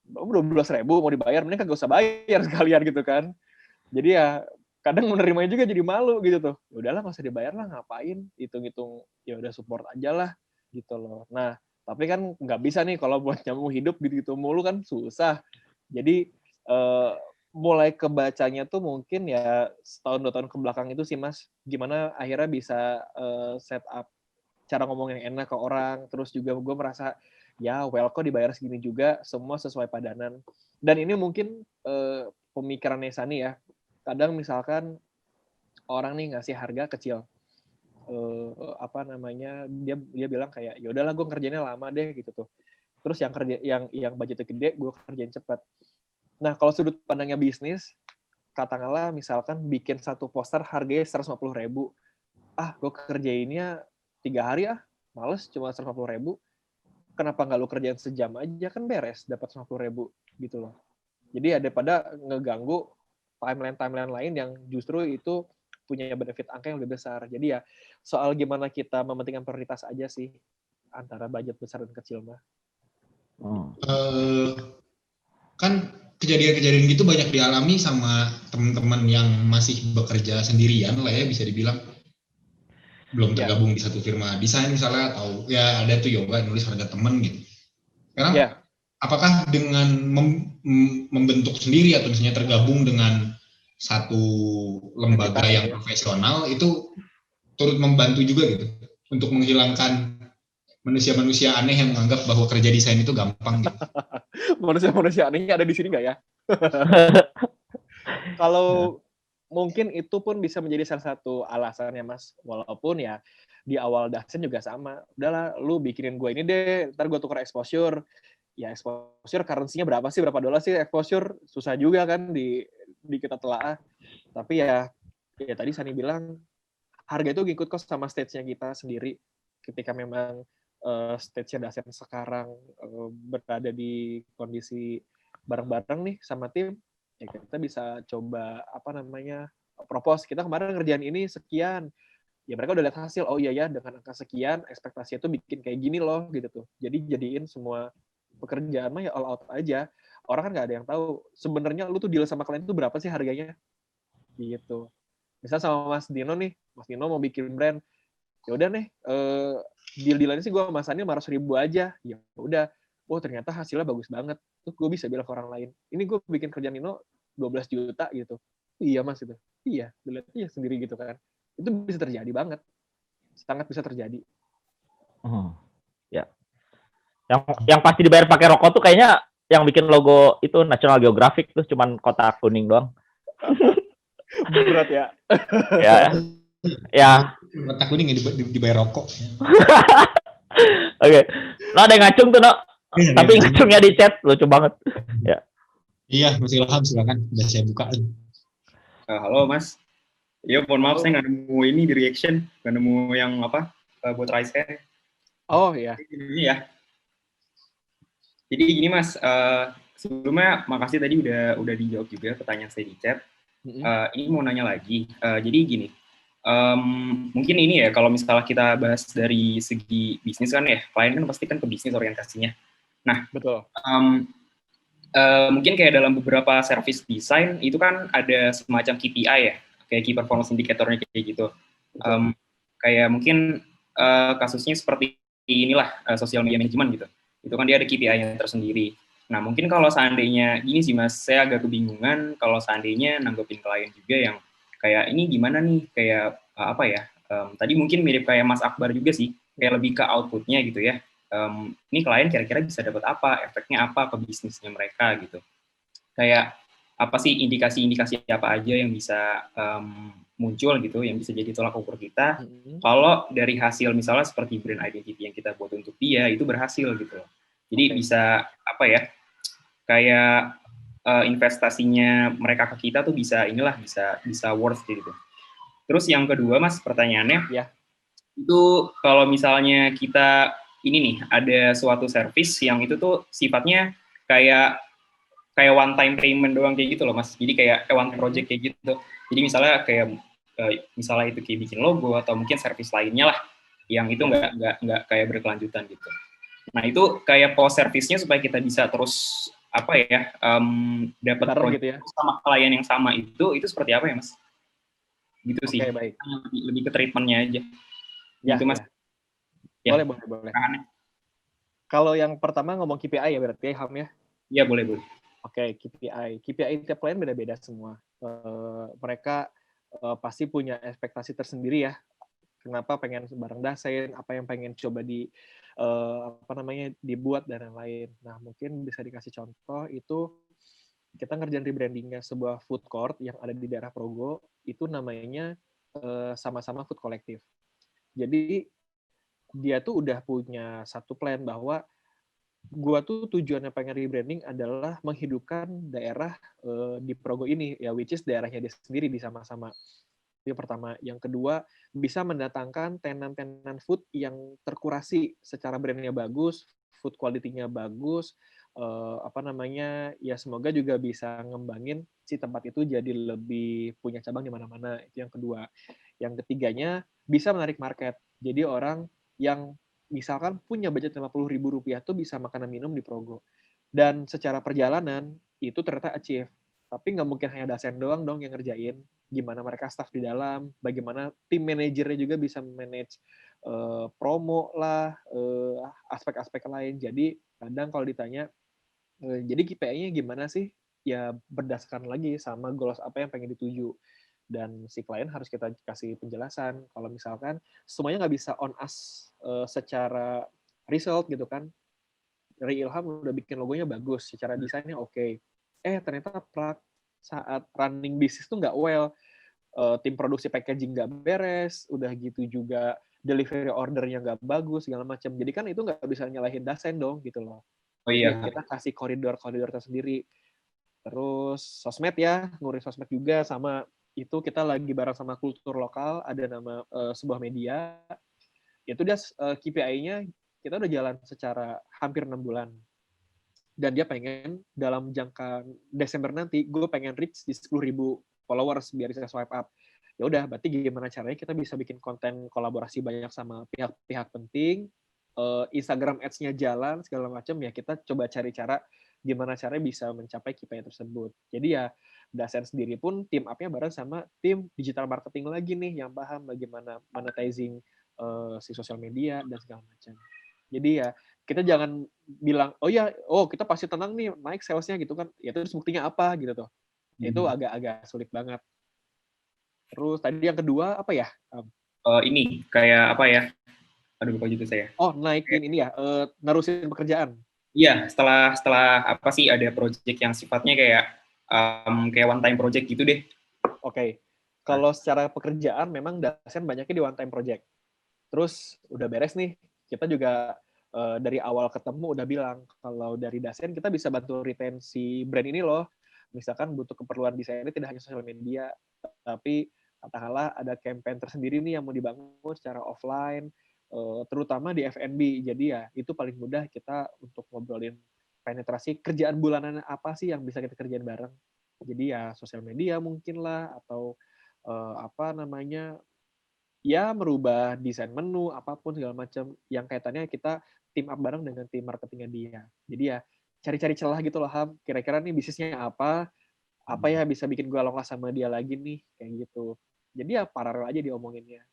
12.000 mau dibayar, mending kagak usah bayar sekalian gitu kan. Jadi ya kadang menerimanya juga jadi malu gitu tuh. Ya udahlah nggak usah dibayar lah, ngapain, hitung-hitung ya udah support aja lah gitu loh. Nah tapi kan nggak bisa nih kalau buat nyambung hidup gitu mulu kan susah. Jadi mulai kebacanya tuh mungkin ya setahun 2 tahun ke belakang itu sih Mas, gimana akhirnya bisa set up cara ngomong yang enak ke orang, terus juga gue merasa ya well kok dibayar segini juga, semua sesuai padanan. Dan ini mungkin pemikiran Nesani ya, kadang misalkan orang nih ngasih harga kecil, dia bilang kayak ya udahlah gue kerjanya lama deh gitu tuh, terus yang budgetnya gede gue kerjain cepat. Nah kalau sudut pandangnya bisnis, katakanlah misalkan bikin satu poster harganya 150.000, gue kerjainnya 3 hari males, cuma 150.000, kenapa nggak lu kerjain sejam aja kan beres dapat 150.000 gitu loh. Jadi daripada ngeganggu timeline lain yang justru itu punya benefit angka yang lebih besar. Jadi ya soal gimana kita mementingkan prioritas aja sih antara budget besar dan kecil mah. Kan kejadian-kejadian gitu banyak dialami sama teman-teman yang masih bekerja sendirian lah ya, bisa dibilang belum tergabung di satu firma desain misalnya, atau ya ada tuh yoga nulis harga temen gitu. Sekarang apakah dengan membentuk sendiri atau misalnya tergabung dengan satu lembaga yang profesional itu turut membantu juga gitu untuk menghilangkan manusia-manusia aneh yang menganggap bahwa kerja desain itu gampang gitu? Manusia-manusia anehnya ada di sini nggak ya? Kalau mungkin itu pun bisa menjadi salah satu alasannya Mas, walaupun ya di awal Dasein juga sama, udahlah lu bikinin gue ini deh, ntar gue tukar exposure. Ya exposure currency-nya berapa sih, berapa dolar sih exposure, susah juga kan di kita telaah. Tapi ya tadi Sani bilang harga itu ngikut kos sama stage-nya kita sendiri. Ketika memang stage-nya Dasein sekarang berada di kondisi bareng-bareng nih sama tim, ya kita bisa coba propose, kita kemarin ngerjain ini sekian, ya mereka udah lihat hasil, oh iya ya dengan angka sekian ekspektasi itu bikin kayak gini loh gitu tuh. Jadi jadiin semua pekerjaan mah ya all out aja. Orang kan nggak ada yang tahu sebenarnya lu tuh deal sama klien itu berapa sih harganya gitu. Misal sama Mas Dino nih, Mas Dino mau bikin brand, ya udah nih deal-dealannya sih gue sama Mas Dino 500.000 aja. Ya udah, ternyata hasilnya bagus banget. Terus gue bisa bilang ke orang lain, ini gue bikin kerjaan Nino 12 juta gitu. Iya Mas itu. Iya, dilihatnya sendiri gitu kan. Itu bisa terjadi banget. Sangat bisa terjadi. Ya. Yang pasti dibayar pakai rokok tuh kayaknya yang bikin logo itu National Geographic tuh cuman kotak kuning doang. Berat ya. Ya. Kotak kuning dibayar rokok. Oke. Ada yang ngacung tuh, Tapi ngacungnya di chat lucu banget. Ya. Iya, Mas Ilham silakan. Udah saya buka. Halo Mas. Iya, mohon maaf saya nggak nemu ini di reaction, nggak nemu yang apa buat raise hand. Oh iya. Ini ya. Jadi gini Mas, sebelumnya makasih tadi udah dijawab juga pertanyaan saya di chat. Ini mau nanya lagi. Jadi gini, mungkin ini ya kalau misalnya kita bahas dari segi bisnis kan ya, klien kan pasti kan ke bisnis orientasinya. Nah, betul. Mungkin kayak dalam beberapa service design itu kan ada semacam KPI ya, kayak key performance indicator-nya kayak gitu. Kayak mungkin kasusnya seperti inilah social media management gitu. Itu kan dia ada KPI-nya tersendiri. Nah, mungkin kalau seandainya gini sih Mas, saya agak kebingungan kalau seandainya nanggepin klien juga yang kayak ini gimana nih, kayak apa ya? Tadi mungkin mirip kayak Mas Akbar juga sih, kayak lebih ke output-nya gitu ya. Ini klien kira-kira bisa dapat apa, efeknya apa ke bisnisnya mereka gitu. Kayak apa sih indikasi-indikasi apa aja yang bisa muncul gitu, yang bisa jadi tolak ukur kita. Kalau dari hasil misalnya seperti brand identity yang kita buat untuk dia itu berhasil gitu. Jadi bisa apa ya? Kayak investasinya mereka ke kita tuh bisa inilah bisa worth gitu. Terus yang kedua Mas pertanyaannya, itu kalau misalnya kita ini nih ada suatu service yang itu tuh sifatnya kayak one time payment doang kayak gitu loh Mas. Jadi kayak one time project kayak gitu. Jadi misalnya kayak misalnya itu kayak bikin logo atau mungkin service lainnya lah yang itu nggak kayak berkelanjutan gitu. Nah itu kayak post service-nya supaya kita bisa terus apa ya dapat project gitu ya, sama klien yang sama itu seperti apa ya Mas? Gitu sih. Baik. Lebih ke treatment-nya aja. Ya, gitu Mas. Ya. Boleh. Kalau yang pertama ngomong KPI ya berarti Ham ya? Iya boleh. Oke, KPI tiap klien beda-beda semua. Mereka pasti punya ekspektasi tersendiri ya. Kenapa pengen barang desain, apa yang pengen coba dibuat dan lain-lain. Nah, mungkin bisa dikasih contoh itu kita ngerjain rebrandingnya sebuah food court yang ada di daerah Progo, itu namanya sama-sama Food Collective. Jadi dia tuh udah punya satu plan bahwa gua tuh tujuannya pengen rebranding adalah menghidupkan daerah di Progo ini, ya which is daerahnya dia sendiri di sama-sama. Itu yang pertama. Yang kedua, bisa mendatangkan tenan-tenan food yang terkurasi secara brandnya bagus, food quality-nya bagus, ya semoga juga bisa ngembangin si tempat itu jadi lebih punya cabang di mana-mana. Itu yang kedua. Yang ketiganya, bisa menarik market. Jadi orang yang misalkan punya budget Rp50.000 tuh bisa makan dan minum di Progo. Dan secara perjalanan, itu ternyata achieve. Tapi nggak mungkin hanya dosen doang dong yang ngerjain. Gimana mereka staff di dalam, bagaimana tim manajernya juga bisa manage promo lah, aspek-aspek lain. Jadi kadang kalau ditanya, jadi KPI-nya gimana sih? Ya berdasarkan lagi sama goals apa yang pengen dituju. Dan si klien harus kita kasih penjelasan. Kalau misalkan semuanya nggak bisa on us secara result gitu kan. Dari Ilham udah bikin logonya bagus, secara desainnya oke. Ternyata saat running bisnis tuh nggak well. Tim produksi packaging nggak beres, udah gitu juga delivery ordernya nggak bagus, segala macam. Jadi kan itu nggak bisa nyalahin desain dong, gitu loh. Oh iya. Jadi kita kasih koridor-koridor tersendiri. Terus sosmed ya, ngurus sosmed juga, sama itu kita lagi bareng sama kultur lokal, ada nama sebuah media, itu dia KPI-nya kita udah jalan secara hampir 6 bulan. Dan dia pengen dalam jangka Desember nanti, gue pengen reach di 10.000 followers biar bisa swipe up. Ya udah, berarti gimana caranya kita bisa bikin konten kolaborasi banyak sama pihak-pihak penting, Instagram ads-nya jalan, segala macam, ya kita coba cari cara gimana caranya bisa mencapai KPI tersebut. Jadi ya, Dasen sendiri pun team up-nya bareng sama tim digital marketing lagi nih, yang paham bagaimana monetizing si sosial media, dan segala macam. Jadi ya, kita jangan bilang, kita pasti tenang nih, naik sales-nya gitu kan, ya terus buktinya apa gitu tuh. Itu agak sulit banget. Terus tadi yang kedua apa ya? Ini kayak apa ya? Aduh lupa juga saya. Naikin ini ya, nerusin pekerjaan. Iya, setelah apa sih ada project yang sifatnya kayak one time project gitu deh. Oke. Kalau secara pekerjaan memang Dasen banyaknya di one time project. Terus udah beres nih, kita juga dari awal ketemu udah bilang kalau dari Dasen kita bisa bantu retensi brand ini loh. Misalkan butuh keperluan desainnya tidak hanya sosial media, tapi katakanlah ada campaign tersendiri nih yang mau dibangun secara offline, terutama di F&B. Jadi ya itu paling mudah kita untuk ngobrolin penetrasi kerjaan bulanan apa sih yang bisa kita kerjain bareng. Jadi ya sosial media mungkin lah, atau ya merubah desain menu, apapun segala macam yang kaitannya kita team up bareng dengan tim marketingnya dia. Jadi ya cari-cari celah gitu loh, Ham. Kira-kira nih bisnisnya apa ya bisa bikin gue longgar sama dia lagi nih, kayak gitu. Jadi ya paralel aja diomonginnya.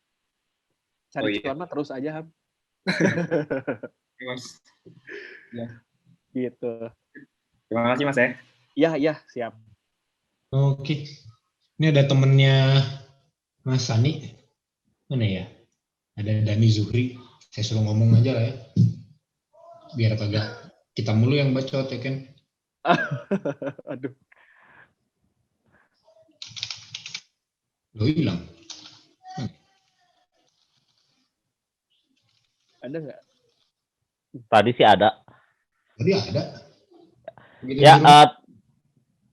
Cari cuan mah terus aja, Ham. Mas. Ya. Gitu. Terima kasih Mas ya. Iya, siap. Oke. Ini ada temennya Mas Sani. Mana ya? Ada Dani Zuhri. Saya suruh ngomong aja lah ya. Biar kagak kita mulu yang bacot ya kan. Aduh. Lo hilang. Ada nggak? Tadi sih ada. Tadi ada. Begitu ya,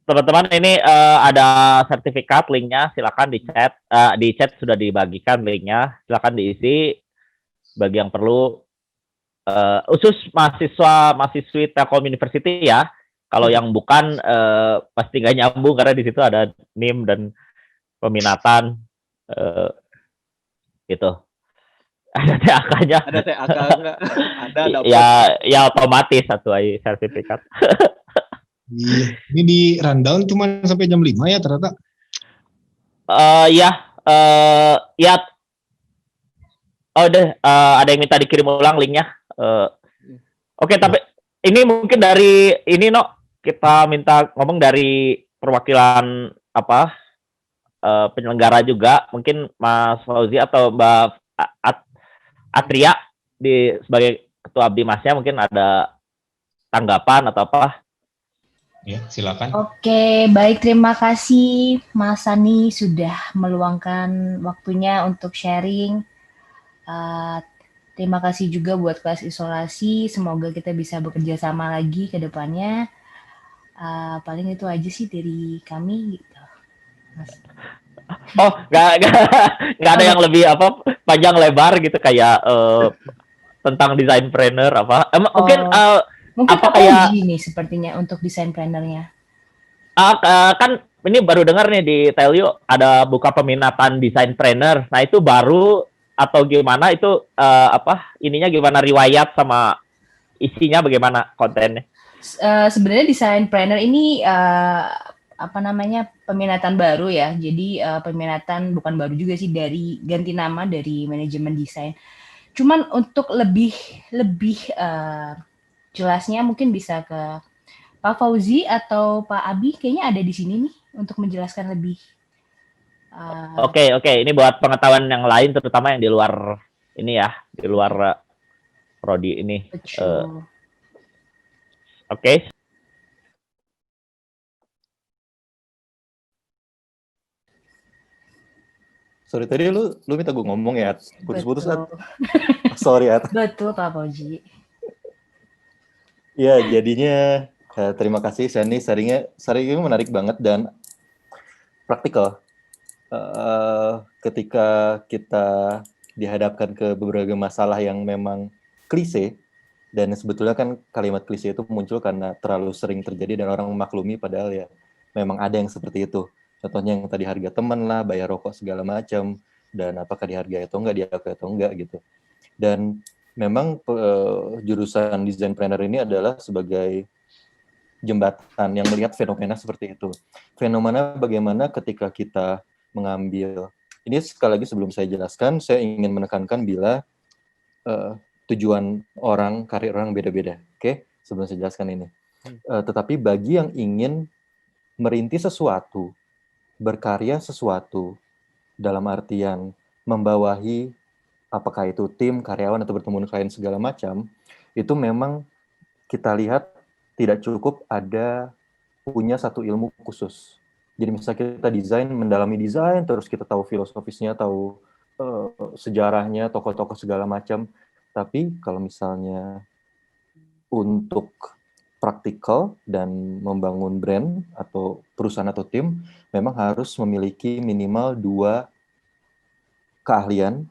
teman-teman ini ada sertifikat, linknya silakan di chat. Di chat sudah dibagikan linknya, silakan diisi bagi yang perlu. Khusus mahasiswi Telkom University ya. Kalau yang bukan pasti nggak nyambung karena di situ ada NIM dan peminatan gitu. Ada TAK-nya. Ada TAK enggak? Ada ya otomatis satu aja sertifikat. Iya. Ini di rundown cuma sampai jam 5 ya ternyata. Ya. Ada yang minta dikirim ulang linknya. Oke, tapi ini mungkin dari ini kita minta ngomong dari perwakilan penyelenggara juga, mungkin Mas Fauzi atau Mbak Atria sebagai ketua Abdi Masnya mungkin ada tanggapan atau apa? Ya, silakan. Oke, baik, terima kasih Mas Sani sudah meluangkan waktunya untuk sharing. Terima kasih juga buat kelas isolasi. Semoga kita bisa bekerja sama lagi ke depannya. Paling itu aja sih dari kami gitu. Mas. Oh, nggak ada yang lebih panjang lebar gitu kayak tentang desain planner apa? Mungkin apa kayak nih sepertinya untuk desain plannernya? Kan ini baru dengar nih di Telio ada buka peminatan desain planner. Nah itu baru atau gimana itu ininya gimana, riwayat sama isinya bagaimana kontennya? Sebenarnya desain planner ini peminatan baru ya. Jadi peminatan bukan baru juga sih, dari ganti nama dari manajemen desain. Cuman untuk lebih jelasnya mungkin bisa ke Pak Fauzi atau Pak Abi, kayaknya ada di sini nih untuk menjelaskan lebih. Oke. Ini buat pengetahuan yang lain, terutama yang di luar ini ya, di luar prodi ini. Oke. Sorry, tadi lu minta gue ngomong ya, putus-putus kan? Sorry ya. Betul Pak Fauzi. Ya, jadinya terima kasih Sani, sharingnya menarik banget dan praktikal. Ketika kita dihadapkan ke beberapa masalah yang memang klise, dan sebetulnya kan kalimat klise itu muncul karena terlalu sering terjadi dan orang memaklumi, padahal ya memang ada yang seperti itu. Contohnya yang tadi harga teman lah, bayar rokok segala macam, dan apakah dihargai atau enggak, diakui atau enggak gitu. Dan memang jurusan design planner ini adalah sebagai jembatan yang melihat fenomena seperti itu. Fenomena bagaimana ketika kita mengambil, ini sekali lagi sebelum saya jelaskan, saya ingin menekankan bila tujuan orang, karir orang beda-beda. Oke? Sebelum saya jelaskan ini. Tetapi bagi yang ingin merintis sesuatu, berkarya sesuatu, dalam artian membawahi apakah itu tim, karyawan, atau bertemu dengan klien segala macam, itu memang kita lihat tidak cukup ada punya satu ilmu khusus. Jadi misalnya kita desain, mendalami desain, terus kita tahu filosofisnya, tahu sejarahnya, tokoh-tokoh segala macam. Tapi kalau misalnya untuk praktikal dan membangun brand atau perusahaan atau tim memang harus memiliki minimal 2 keahlian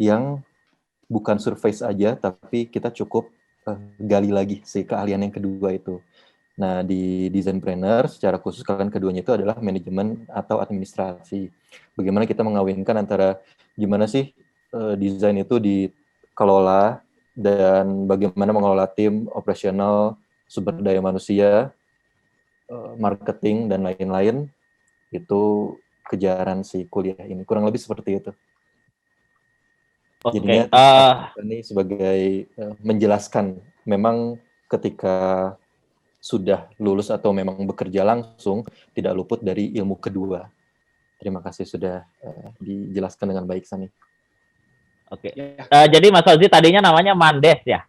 yang bukan surface aja, tapi kita cukup gali lagi si keahlian yang kedua itu. Nah, di Designpreneur secara khusus kalian keduanya itu adalah manajemen atau administrasi. Bagaimana kita mengawinkan antara gimana sih desain itu dikelola dan bagaimana mengelola tim, operasional, sumber daya manusia, marketing, dan lain-lain, itu kejaran si kuliah ini. Kurang lebih seperti itu. Jadinya ini sebagai menjelaskan, memang ketika sudah lulus atau memang bekerja langsung, tidak luput dari ilmu kedua. Terima kasih sudah dijelaskan dengan baik, Sani. Oke. Jadi Mas Fauzi tadinya namanya Mandes ya?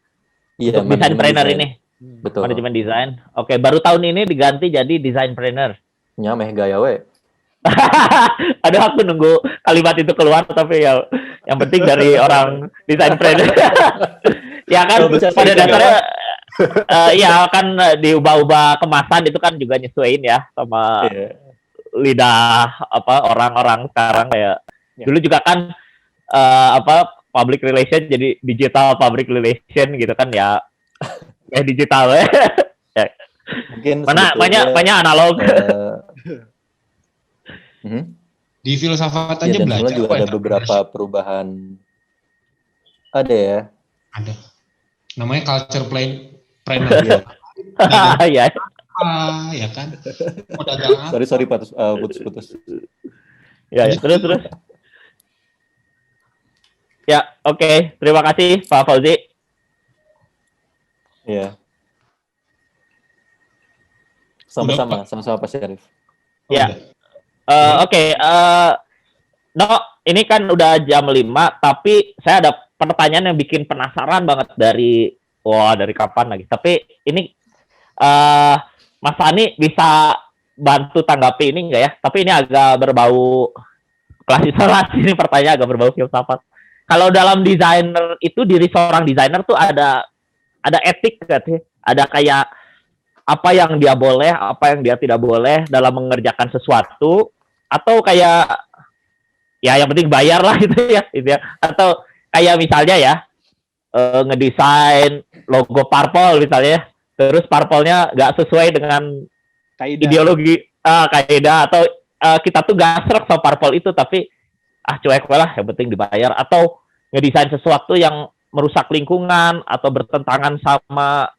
Iya, untuk Designpreneur ini. Betul. Manajemen desain. Oke, baru tahun ini diganti jadi Designpreneur. Nyameh gaya we. Aduh, aku nunggu kalimat itu keluar, tapi ya yang penting dari orang Designpreneur. Ya kan, pada dasarnya ya kan diubah-ubah kemasan itu kan juga nyesuaiin ya sama lidah orang-orang sekarang kayak dulu juga kan public relation jadi digital public relation gitu kan ya. Digital ya. Mungkin banyak analog. Di filsafat aja belajar juga ada beberapa perubahan. Ada ya? Ada. Namanya culture planner. Iya. Ya kan. Sorry putus. Ya, terus. Ya, oke. Terima kasih Pak Fauzi. Iya. Sama-sama Pak Syarif. Ya. Oke. No, ini kan udah jam 5, tapi saya ada pertanyaan yang bikin penasaran banget dari kapan lagi. Tapi ini Mas Sani bisa bantu tanggapi ini enggak ya? Tapi ini agak berbau kelas isolasi, ini pertanyaan agak berbau filsafat. Kalau dalam desainer itu, diri seorang desainer tuh ada etik kan sih? Ada kayak apa yang dia boleh, apa yang dia tidak boleh dalam mengerjakan sesuatu, atau kayak ya yang penting bayar lah gitu ya. Atau kayak misalnya ya ngedesain logo parpol misalnya, terus parpolnya nggak sesuai dengan ideologi kaidah, atau kita tuh nggak serak sama parpol itu, tapi cuek lah, yang penting dibayar. Atau ngedesain sesuatu yang merusak lingkungan atau bertentangan sama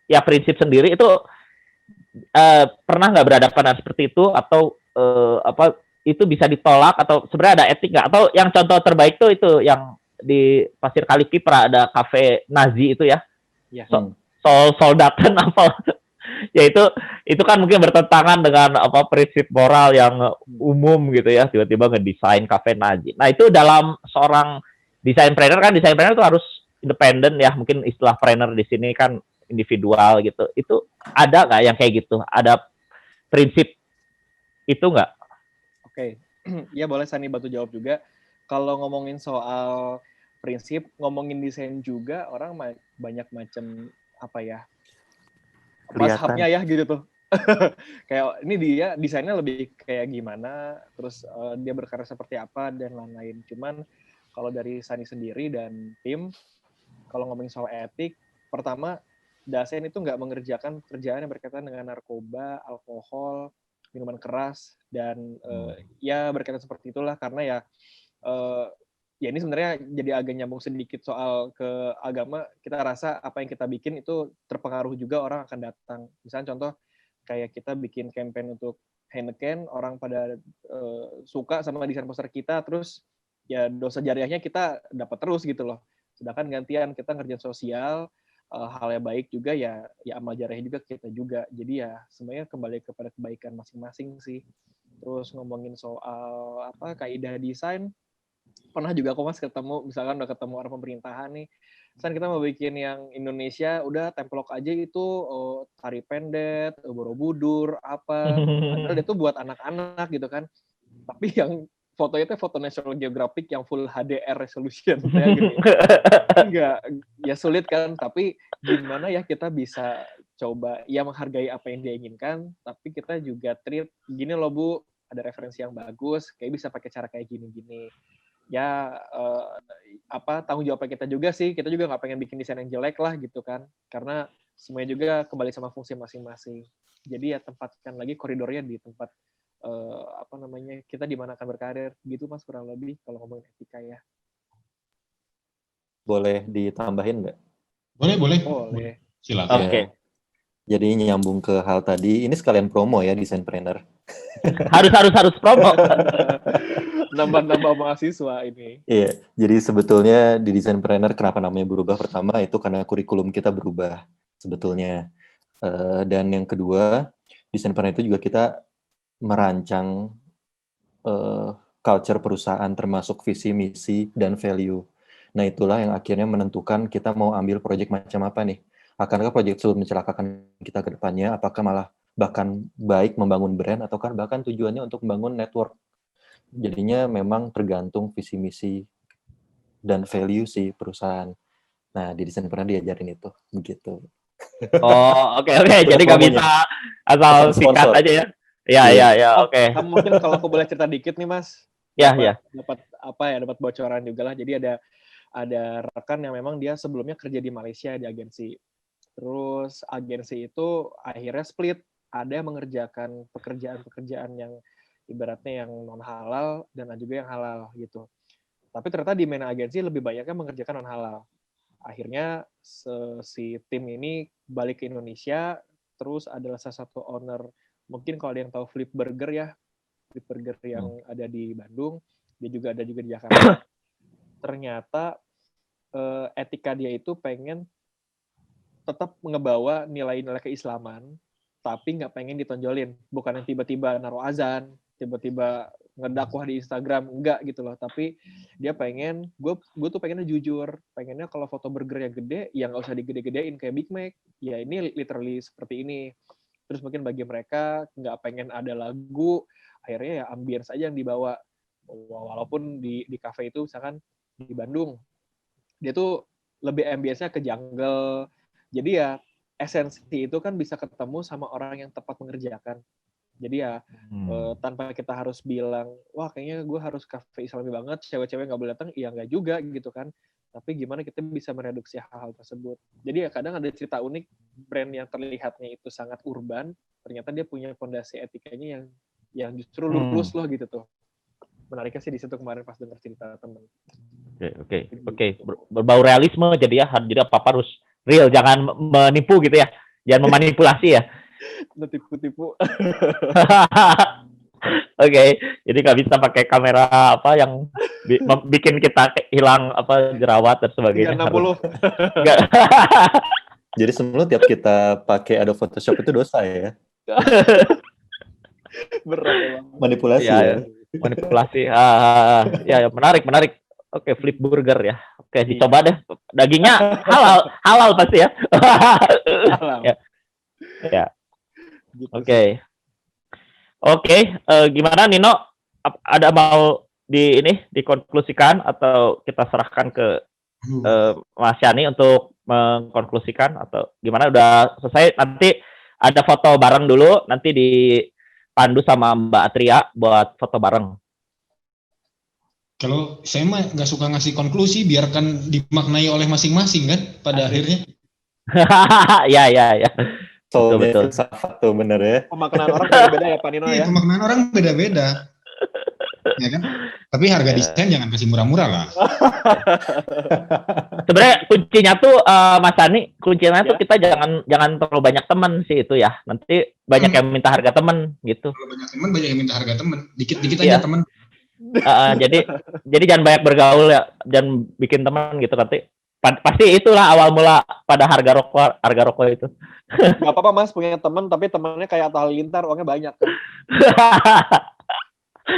ya prinsip sendiri, itu pernah nggak berhadapan seperti itu, atau itu bisa ditolak, atau sebenarnya ada etik nggak? Atau yang contoh terbaik tuh itu yang di Pasir Kaliki pernah ada kafe Nazi itu ya, Soldaten apa? Ya itu kan mungkin bertentangan dengan prinsip moral yang umum gitu ya, tiba-tiba ngedesain kafe Nazi. Nah, itu dalam seorang desainpreneur kan, desainpreneur itu harus independen ya, mungkin istilah planner di sini kan individual gitu. Itu ada nggak yang kayak gitu? Ada prinsip itu nggak? Oke, ya boleh Sani bantu jawab juga. Kalau ngomongin soal prinsip, ngomongin desain juga, orang banyak macam mazhabnya ya gitu tuh. Kayak ini dia desainnya lebih kayak gimana, terus dia berkarya seperti apa dan lain-lain. Cuman kalau dari Sani sendiri dan tim, kalau ngomongin soal etik, pertama Dasein itu nggak mengerjakan pekerjaan yang berkaitan dengan narkoba, alkohol, minuman keras, dan ya berkaitan seperti itulah. Karena ya ini sebenarnya jadi agak nyambung sedikit soal ke agama. Kita rasa apa yang kita bikin itu terpengaruh juga orang akan datang. Misalnya contoh kayak kita bikin campaign untuk Heineken, orang pada suka sama desain poster kita, terus ya dosa jariahnya kita dapat terus gitu loh. Sedangkan gantian kita ngerjain sosial, hal yang baik juga ya amal jariahnya juga kita juga. Jadi ya semuanya kembali kepada kebaikan masing-masing sih. Terus ngomongin soal kaidah desain, pernah juga aku ketemu, misalkan udah ketemu orang pemerintahan nih, misalkan kita mau bikin yang Indonesia, udah templok aja itu tari pendet, borobudur, padahal itu buat anak-anak gitu kan. Tapi yang fotonya itu foto National Geographic yang full HDR resolution ya gini. Enggak, ya sulit kan, tapi gimana ya kita bisa coba ya menghargai apa yang dia inginkan, tapi kita juga treat gini loh Bu, ada referensi yang bagus, kayak bisa pakai cara kayak gini-gini. Ya tanggung jawab kita juga sih, kita juga nggak pengen bikin desain yang jelek lah gitu kan, karena semuanya juga kembali sama fungsi masing-masing. Jadi ya tempatkan lagi koridornya di tempat kita di mana akan berkarir gitu Mas, kurang lebih kalau ngomongin etika ya. Boleh ditambahin nggak? Boleh. Silakan. Oke. Jadi nyambung ke hal tadi, ini sekalian promo ya Desainpreneur. harus promo. Nambah mahasiswa ini. Iya, jadi sebetulnya di Desainpreneur kenapa namanya berubah? Pertama itu karena kurikulum kita berubah sebetulnya. Dan yang kedua, Desainpreneur itu juga kita merancang culture perusahaan termasuk visi, misi, dan value. Nah itulah yang akhirnya menentukan kita mau ambil proyek macam apa nih. Akankah proyek tersebut mencelakakan kita ke depannya, apakah malah bahkan baik membangun brand, ataukah bahkan tujuannya untuk membangun network. Jadinya memang tergantung visi misi dan value si perusahaan. Nah di Desainpreneur diajarin itu begitu. Oh oke. Jadi nggak bisa asal sikat aja ya. Ya oke. Mungkin kalau aku boleh cerita dikit nih Mas. Dapat bocoran juga lah. Jadi ada rekan yang memang dia sebelumnya kerja di Malaysia di agensi. Terus agensi itu akhirnya split. Ada yang mengerjakan pekerjaan-pekerjaan yang ibaratnya yang non halal dan ada juga yang halal gitu. Tapi ternyata di main agensi lebih banyaknya mengerjakan non halal. Akhirnya si tim ini balik ke Indonesia, terus adalah salah satu owner, mungkin kalau ada yang tahu Flip Burger ya, Flip Burger yang ada di Bandung, dia juga ada juga di Jakarta. Ternyata etika dia itu pengen tetap ngebawa nilai-nilai keislaman, tapi nggak pengen ditonjolin. Bukan yang tiba-tiba naruh azan, tiba-tiba ngedakwah di Instagram, enggak gitu loh. Tapi dia pengen, gue tuh pengennya jujur. Pengennya kalau foto burgernya gede, ya nggak usah digede-gedein kayak Big Mac. Ya ini literally seperti ini. Terus mungkin bagi mereka nggak pengen ada lagu, akhirnya ya ambience aja yang dibawa. Walaupun di cafe itu misalkan di Bandung, dia tuh lebih ambience-nya ke jungle. Jadi ya esensi itu kan bisa ketemu sama orang yang tepat mengerjakan. Jadi ya tanpa kita harus bilang, wah kayaknya gue harus cafe islami banget, cewek-cewek nggak boleh datang, iya nggak juga gitu kan. Tapi gimana kita bisa mereduksi hal-hal tersebut. Jadi ya kadang ada cerita unik, brand yang terlihatnya itu sangat urban, ternyata dia punya fondasi etikanya yang justru lurus loh gitu tuh. Menariknya sih di situ kemarin pas dengar cerita temen. Oke. Berbau realisme jadi apa-apa harus real, jangan menipu gitu ya. Jangan memanipulasi ya. Tipu-tipu. Oke, jadi nggak bisa pakai kamera yang bikin kita hilang jerawat dan sebagainya. 360. Jadi sebelum tiap kita pakai Adobe Photoshop itu dosa ya. Berat emang. Manipulasi ya. Manipulasi. Ya menarik. Oke, Flip Burger ya. Oke, dicoba deh. Dagingnya halal pasti ya. Halal. Ya. Gitu Oke, gimana Nino? Ada mau dikonklusikan atau kita serahkan ke Mas Yani untuk mengkonklusikan atau gimana? Udah selesai? Nanti ada foto bareng dulu, nanti dipandu sama Mbak Atria buat foto bareng. Kalau saya mah nggak suka ngasih konklusi, biarkan dimaknai oleh masing-masing kan pada akhirnya. Ya. Betul. Satu bener ya. Pemaknaan orang beda-beda ya Pak Nino ya. Pemaknaan orang beda-beda. Ya kan? Tapi harga desain jangan kasih murah-murah lah. Sebenarnya kuncinya tuh Mas Ani, tuh kita jangan terlalu banyak teman sih itu ya. Nanti banyak yang minta harga teman gitu. Kalau banyak teman, banyak yang minta harga teman. Dikit-dikit aja teman. Jadi jangan banyak bergaul ya, jangan bikin teman gitu nanti. Pasti itulah awal mula pada harga rokok itu. Gak apa-apa Mas punya teman, tapi temannya kayak Atta Halilintar, uangnya banyak kan.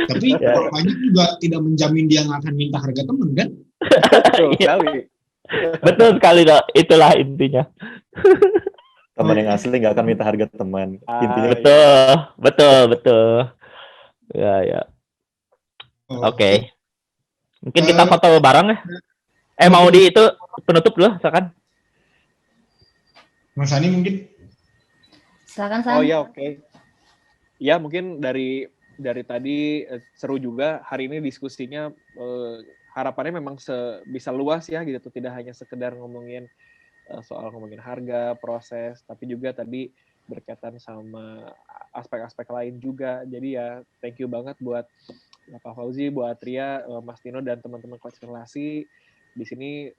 Tapi kalau banyak juga tidak menjamin dia nggak akan minta harga teman kan? Betul sekali dok, itulah intinya. Teman yang asli nggak akan minta harga teman. Intinya betul. Ya. Oke. Mungkin kita foto bareng ya. Mau di itu penutup dulu, silakan. Mas Sani mungkin. Silakan San. Oh ya, oke. Ya, mungkin dari tadi seru juga hari ini diskusinya, harapannya memang bisa luas ya gitu, tidak hanya sekedar ngomongin soal ngomongin harga, proses, tapi juga tadi berkaitan sama aspek-aspek lain juga. Jadi ya thank you banget buat Pak Fauzi, buat Ria, Mas Tino dan teman-teman kelas relasi di sini.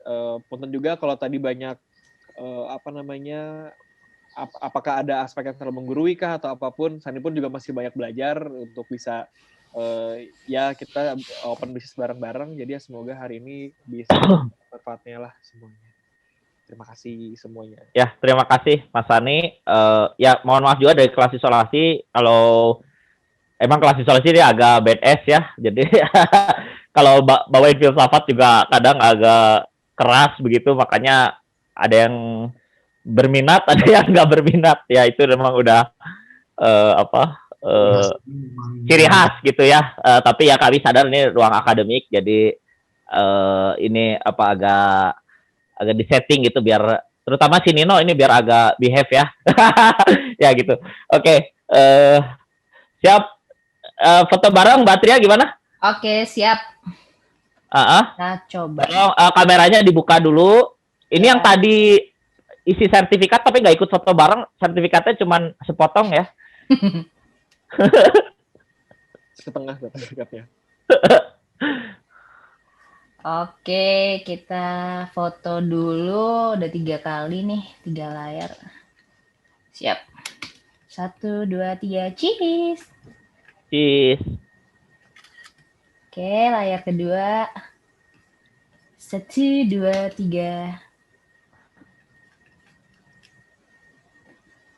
Punten juga kalau tadi banyak apakah ada aspek yang terlalu menggurui kah atau apapun. Sani pun juga masih banyak belajar untuk bisa ya kita open bisnis bareng-bareng. Jadi ya semoga hari ini bisa bermanfaatnya lah semuanya. Terima kasih semuanya. Ya, terima kasih Mas Sani. Ya, mohon maaf juga dari kelas isolasi kalau emang kelas isolasi dia agak bad ass ya. Jadi kalau bawain filsafat juga kadang agak keras begitu, makanya ada yang berminat, ada yang nggak berminat. Ya itu memang udah ciri khas gitu ya. Tapi ya kami sadar ini ruang akademik, jadi ini agak disetting gitu biar terutama si Nino ini biar agak behave ya. Ya gitu. Oke. Siap. Foto bareng Mbak Tria gimana? Oke, siap. Nah, coba. Kameranya dibuka dulu. Ini yang tadi isi sertifikat tapi nggak ikut foto bareng, sertifikatnya cuma sepotong ya. Setengah sertifikatnya. Oke, kita foto dulu. Udah 3 kali nih, 3 layar. Siap. 1, 2, 3, cheese. Cheese. Oke, layar kedua. 1, 2, 3.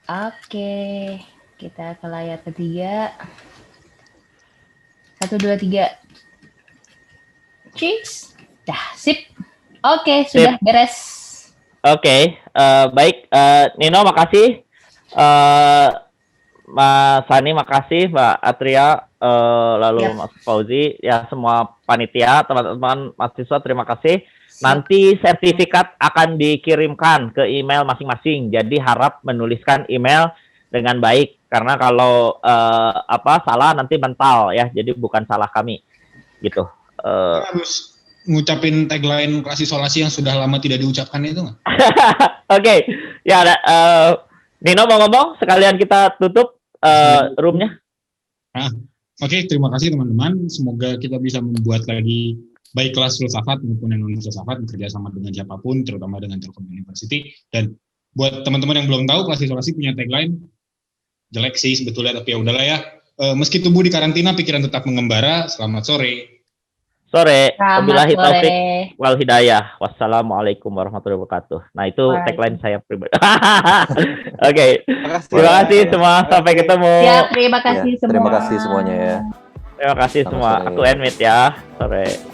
Oke, kita ke layar ketiga. 1, 2, 3. Cheese. Dah, sip. Oke, sudah beres. Oke, baik. Nino, makasih. Mas Sani, makasih. Mbak Atria, lalu Mas Fauzi. Ya, semua panitia, teman-teman mahasiswa, terima kasih. Nanti sertifikat akan dikirimkan ke email masing-masing. Jadi harap menuliskan email dengan baik. Karena kalau salah nanti mental ya. Jadi bukan salah kami. Gitu. Harus ngucapin tagline kelas isolasi yang sudah lama tidak diucapkan itu nggak? Oke. Ya, Nino mau ngomong sekalian kita tutup roomnya. Oke, terima kasih teman-teman. Semoga kita bisa membuat lagi baik kelas filsafat maupun yang non filsafat bekerja sama dengan siapapun, terutama dengan Telkom University. Dan buat teman-teman yang belum tahu, kelas isolasi punya tagline jelek sih sebetulnya, tapi ya udahlah ya. Meski tubuh di karantina, pikiran tetap mengembara. Selamat sore. Wabillahi taufik wal hidayah. Wassalamualaikum warahmatullahi wabarakatuh. Nah, itu tagline saya pribadi. Oke. Terima kasih semua. Sampai ketemu. Ya, terima kasih semua. Terima kasih semuanya ya. Terima kasih semua. Aku Enmit ya. Sore.